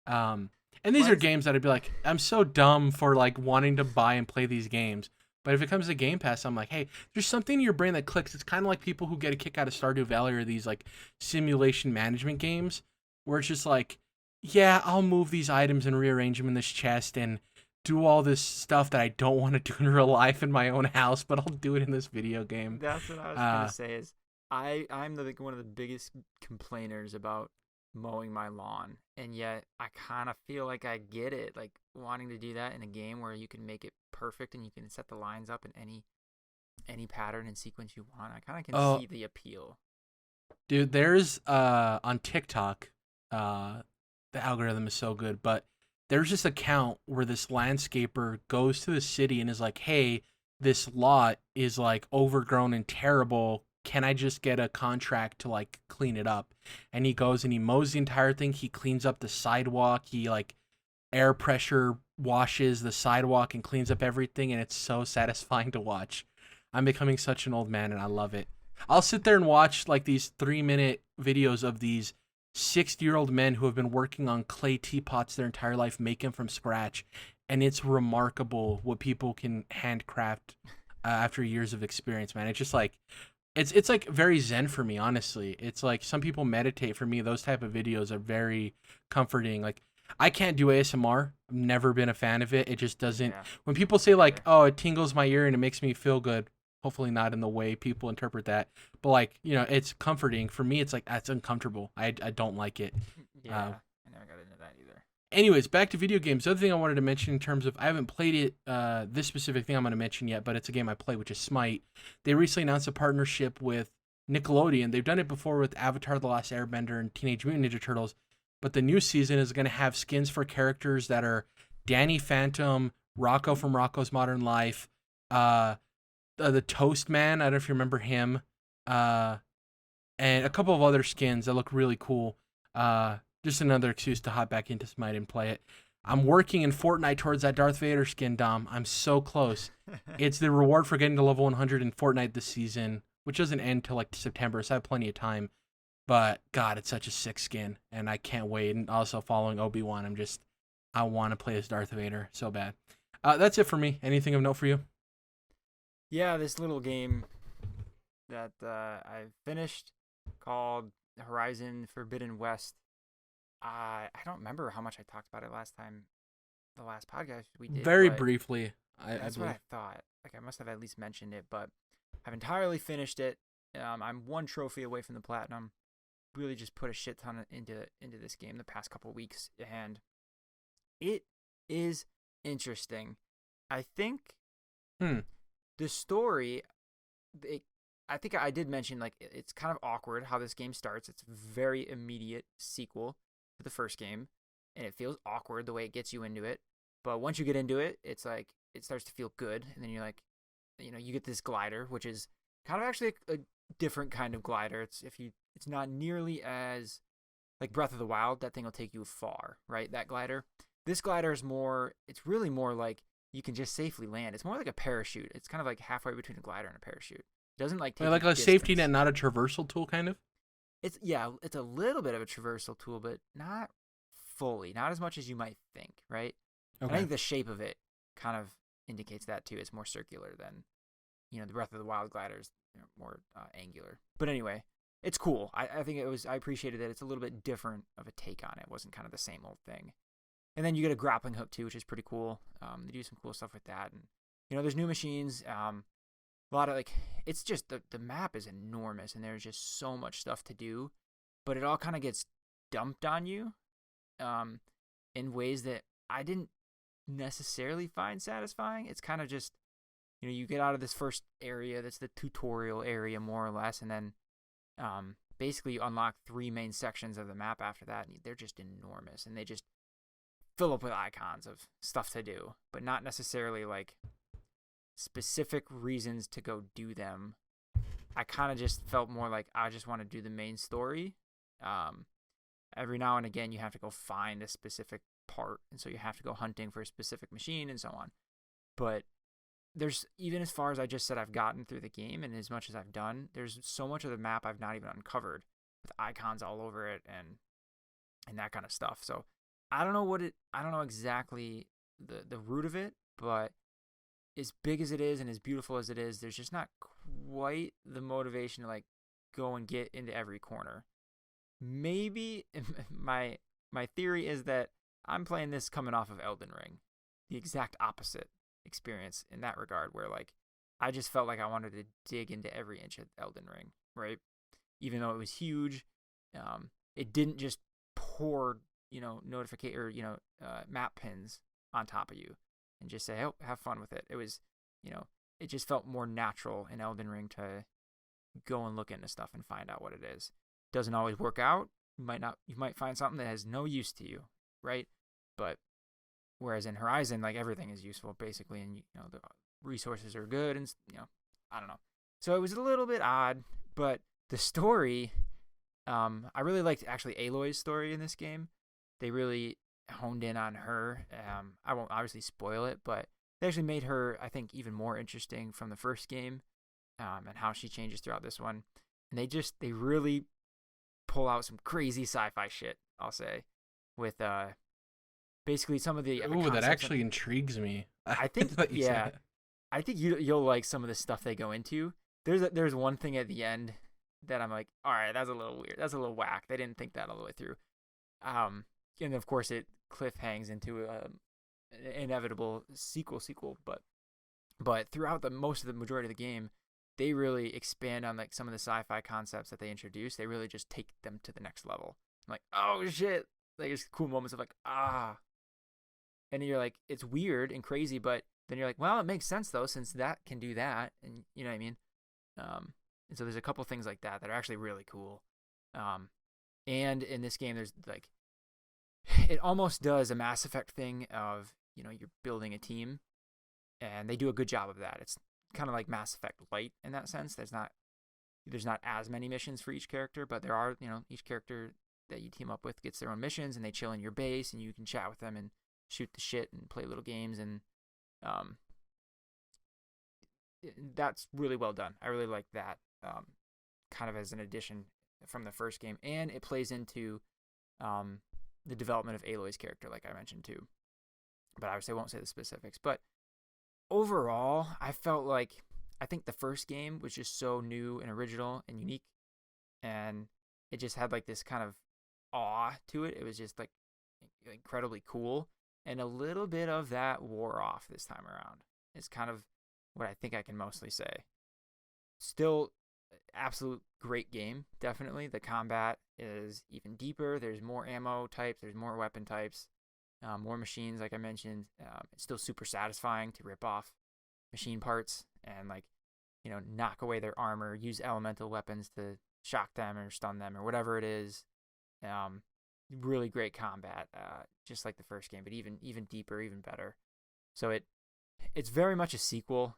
And these are games that I'd be like, I'm so dumb for like wanting to buy and play these games. But if it comes to Game Pass, I'm like, hey, there's something in your brain that clicks. It's kind of like people who get a kick out of Stardew Valley or these like simulation management games where it's just like, yeah, I'll move these items and rearrange them in this chest and do all this stuff that I don't want to do in real life in my own house, but I'll do it in this video game. That's what I was gonna say. Is I'm one of the biggest complainers about mowing my lawn, and yet I kind of feel like I get it, like wanting to do that in a game where you can make it perfect and you can set the lines up in any pattern and sequence you want. I kind of can see the appeal. Dude, there's on TikTok, the algorithm is so good, but there's this account where this landscaper goes to the city and is like, hey, this lot is like overgrown and terrible. Can I just get a contract to like clean it up? And he goes and he mows the entire thing. He cleans up the sidewalk. He like air pressure washes the sidewalk and cleans up everything. And it's so satisfying to watch. I'm becoming such an old man and I love it. I'll sit there and watch like these 3-minute videos of these 60-year-old men who have been working on clay teapots their entire life, make them from scratch. And it's remarkable what people can handcraft after years of experience, man. It's just like, it's like very zen for me, honestly. It's like some people meditate. For me, those type of videos are very comforting. Like, I can't do ASMR. I've never been a fan of it. It just doesn't. Yeah. When people say like, oh, it tingles my ear and it makes me feel good, hopefully not in the way people interpret that, but like, it's comforting. For me, it's like, that's uncomfortable. I don't like it. Yeah, I never got into that either. Anyways, back to video games. The other thing I wanted to mention in terms of, I haven't played it, this specific thing I'm going to mention yet, but it's a game I play, which is Smite. They recently announced a partnership with Nickelodeon. They've done it before with Avatar: The Last Airbender and Teenage Mutant Ninja Turtles, but the new season is going to have skins for characters that are Danny Phantom, Rocco from Rocco's Modern Life, the Toast Man, I don't know if you remember him, and a couple of other skins that look really cool. Just another excuse to hop back into Smite and play it. I'm working in Fortnite towards that Darth Vader skin, Dom. I'm so close. It's the reward for getting to level 100 in Fortnite this season, which doesn't end till like September, so I have plenty of time. But God, it's such a sick skin, and I can't wait. And also following Obi-Wan, I want to play as Darth Vader so bad. That's it for me. Anything of note for you? Yeah, this little game that I finished called Horizon Forbidden West. I don't remember how much I talked about it the last podcast we did. Very briefly, that's what I thought. Like, I must have at least mentioned it, but I've entirely finished it. I'm one trophy away from the platinum. Really just put a shit ton into this game the past couple weeks, and it is interesting. I think the story, I think I did mention, like, it's kind of awkward how this game starts. It's a very immediate sequel to the first game, and it feels awkward the way it gets you into it. But once you get into it, it's like, it starts to feel good, and then you're like, you get this glider, which is kind of actually a different kind of glider. It's not nearly as like Breath of the Wild. That thing will take you far, right? That glider. This glider is more. It's really more like you can just safely land. It's more like a parachute. It's kind of like halfway between a glider and a parachute. It doesn't like take Like you a safety distance. net, not a traversal tool, kind of. It's it's a little bit of a traversal tool, but not fully, not as much as you might think, right? And I Okay. think the shape of it kind of indicates that too. It's more circular than the Breath of the Wild gliders, more angular. But anyway, it's cool. I think I appreciated that it's a little bit different of a take on it. It wasn't kind of the same old thing. And then you get a grappling hook too, which is pretty cool. They do some cool stuff with that, and there's new machines. A lot of it's just the map is enormous, and there's just so much stuff to do, but it all kind of gets dumped on you, in ways that I didn't necessarily find satisfying. It's kind of just you get out of this first area that's the tutorial area more or less, and then basically you unlock 3 main sections of the map after that, and they're just enormous, and they just fill up with icons of stuff to do, but not necessarily like specific reasons to go do them. I kind of just felt more like I just want to do the main story. Every now and again you have to go find a specific part, and so you have to go hunting for a specific machine and so on. But there's, even as far as I just said I've gotten through the game, and as much as I've done, there's so much of the map I've not even uncovered, with icons all over it and that kind of stuff. So I don't know exactly the root of it, but as big as it is and as beautiful as it is, there's just not quite the motivation to like go and get into every corner. Maybe my theory is that I'm playing this coming off of Elden Ring, the exact opposite experience in that regard, where like I just felt like I wanted to dig into every inch of Elden Ring, right? Even though it was huge, it didn't just pour notification or map pins on top of you and just say, oh, have fun with it. It was, it just felt more natural in Elden Ring to go and look into stuff and find out what it is. Doesn't always work out. You might find something that has no use to you, right? But whereas in Horizon, like everything is useful basically, and the resources are good, and I don't know. So it was a little bit odd, but the story, I really liked actually Aloy's story in this game. They really honed in on her. I won't obviously spoil it, but they actually made her, I think, even more interesting from the first game, and how she changes throughout this one. And they really pull out some crazy sci-fi shit, I'll say, with basically some of the Ooh, that actually intrigues me. I think yeah, I think you'll like some of the stuff they go into. There's one thing at the end that I'm like, all right, that's a little weird. That's a little whack. They didn't think that all the way through. And of course it cliffhangs into an inevitable sequel. But throughout the majority of the game, they really expand on like some of the sci-fi concepts that they introduce. They really just take them to the next level. I'm like, oh shit! Like there's cool moments of like, and you're like, it's weird and crazy, but then you're like, well, it makes sense though, since that can do that, and you know what I mean. And so there's a couple things like that are actually really cool. And in this game, there's like, it almost does a Mass Effect thing of you're building a team, and they do a good job of that. It's kind of like Mass Effect Light in that sense. There's not as many missions for each character, but there are, each character that you team up with gets their own missions, and they chill in your base, and you can chat with them and shoot the shit and play little games, and that's really well done. I really like that, kind of as an addition from the first game, and it plays into the development of Aloy's character, like I mentioned too. But I won't say the specifics. But overall, I think the first game was just so new and original and unique, and it just had like this kind of awe to it. It was just like incredibly cool, and a little bit of that wore off this time around. It's kind of what I think I can mostly say. Still, absolute great game, definitely. The combat is even deeper. There's more ammo types. There's more weapon types. More machines, like I mentioned. It's still super satisfying to rip off machine parts and knock away their armor, use elemental weapons to shock them or stun them or whatever it is. Really great combat, just like the first game, but even deeper, even better. So it's very much a sequel,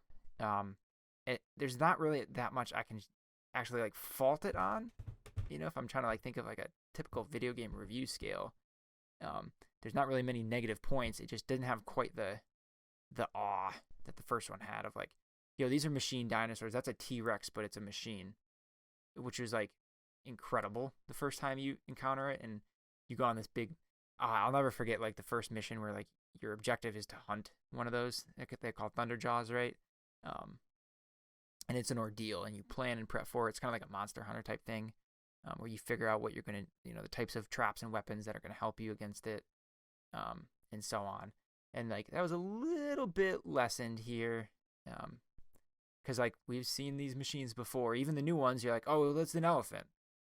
there's not really that much I can actually like fault it on. You know, if I'm trying to like think of like a typical video game review scale, there's not really many negative points. It just didn't have quite the awe that the first one had of like, yo, these are machine dinosaurs. That's a T-Rex, but it's a machine, which was like incredible the first time you encounter it, and you go on this big. I'll never forget like the first mission where like your objective is to hunt one of those. They're called Thunderjaws, right? And it's an ordeal, and you plan and prep for it. It's kind of like a Monster Hunter type thing, where you figure out what you're gonna, the types of traps and weapons that are gonna help you against it, and so on. And like that was a little bit lessened here, because like we've seen these machines before. Even the new ones, you're like, oh, that's an elephant,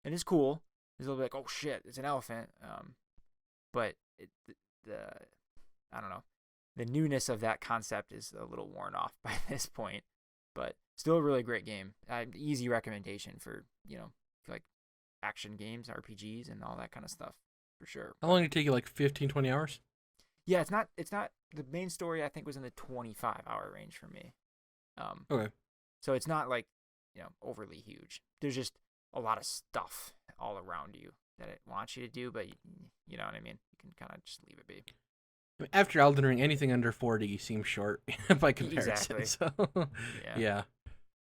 and it's cool. It's a little bit like, oh shit, it's an elephant. But I don't know, the newness of that concept is a little worn off by this point. But still a really great game. Easy recommendation for like action games, RPGs, and all that kind of stuff for sure. How long did it take you? Like 15, 20 hours? Yeah, it's not the main story. I think was in the 25-hour range for me. Okay. So it's not like overly huge. There's just a lot of stuff all around you that it wants you to do, but you know what I mean. You can kind of just leave it be. After Elden Ring, anything under 40 seems short by comparison. Exactly. So, yeah.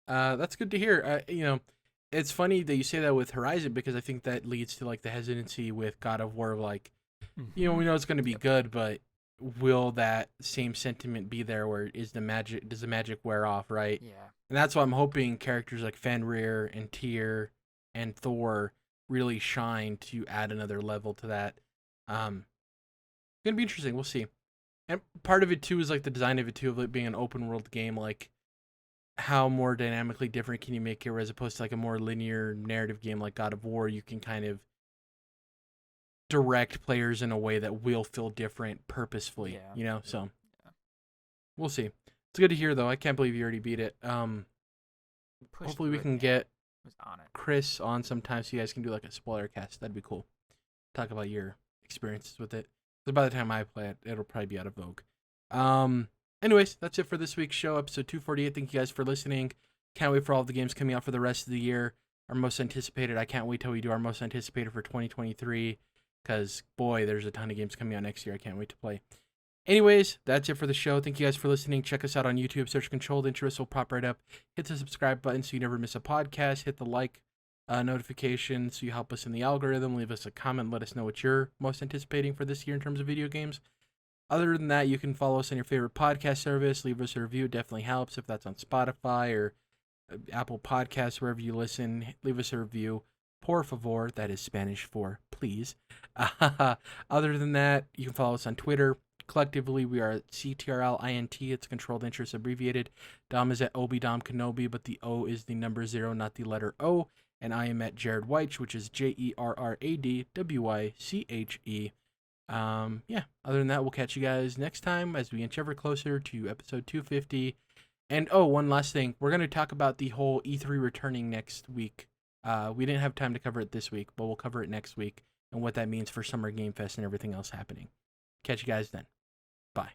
That's good to hear. It's funny that you say that with Horizon, because I think that leads to like the hesitancy with God of War. Like, we know it's going to be good, but will that same sentiment be there? Where does the magic wear off, right? Yeah. And that's why I'm hoping characters like Fenrir and Tyr and Thor really shine to add another level to that. Gonna be interesting. We'll see. And part of it too is like the design of it too, of it being an open world game. Like, how more dynamically different can you make it, as opposed to like a more linear narrative game like God of War? You can kind of direct players in a way that will feel different purposefully. So we'll see. It's good to hear though. I can't believe you already beat it. Hopefully we can get Chris on sometime so you guys can do like a spoiler cast. That'd be cool. Talk about your experiences with it. Because by the time I play it, it'll probably be out of vogue. Anyways, that's it for this week's show, episode 248. Thank you guys for listening. Can't wait for all the games coming out for the rest of the year. Our most anticipated. I can't wait till we do our most anticipated for 2023. Because, boy, there's a ton of games coming out next year I can't wait to play. Anyways, that's it for the show. Thank you guys for listening. Check us out on YouTube. Search Controlled Interest will pop right up. Hit the subscribe button so you never miss a podcast. Hit the like notification so you help us in the algorithm. Leave us a comment. Let us know what you're most anticipating for this year in terms of video games. Other than that, you can follow us on your favorite podcast service. Leave us a review. It definitely helps. If that's on Spotify or Apple Podcasts, wherever you listen, leave us a review. Por favor. That is Spanish for please. Other than that, you can follow us on Twitter. Collectively, we are at CTRLINT. It's Controlled Interest abbreviated. Dom is at OBDom Kenobi, but the O is the number 0, not the letter O. And I am at Jerrad Wyche, which is JERRADWYCHE. Other than that, we'll catch you guys next time as we inch ever closer to episode 250. And one last thing. We're going to talk about the whole E3 returning next week. We didn't have time to cover it this week, but we'll cover it next week and what that means for Summer Game Fest and everything else happening. Catch you guys then. Bye.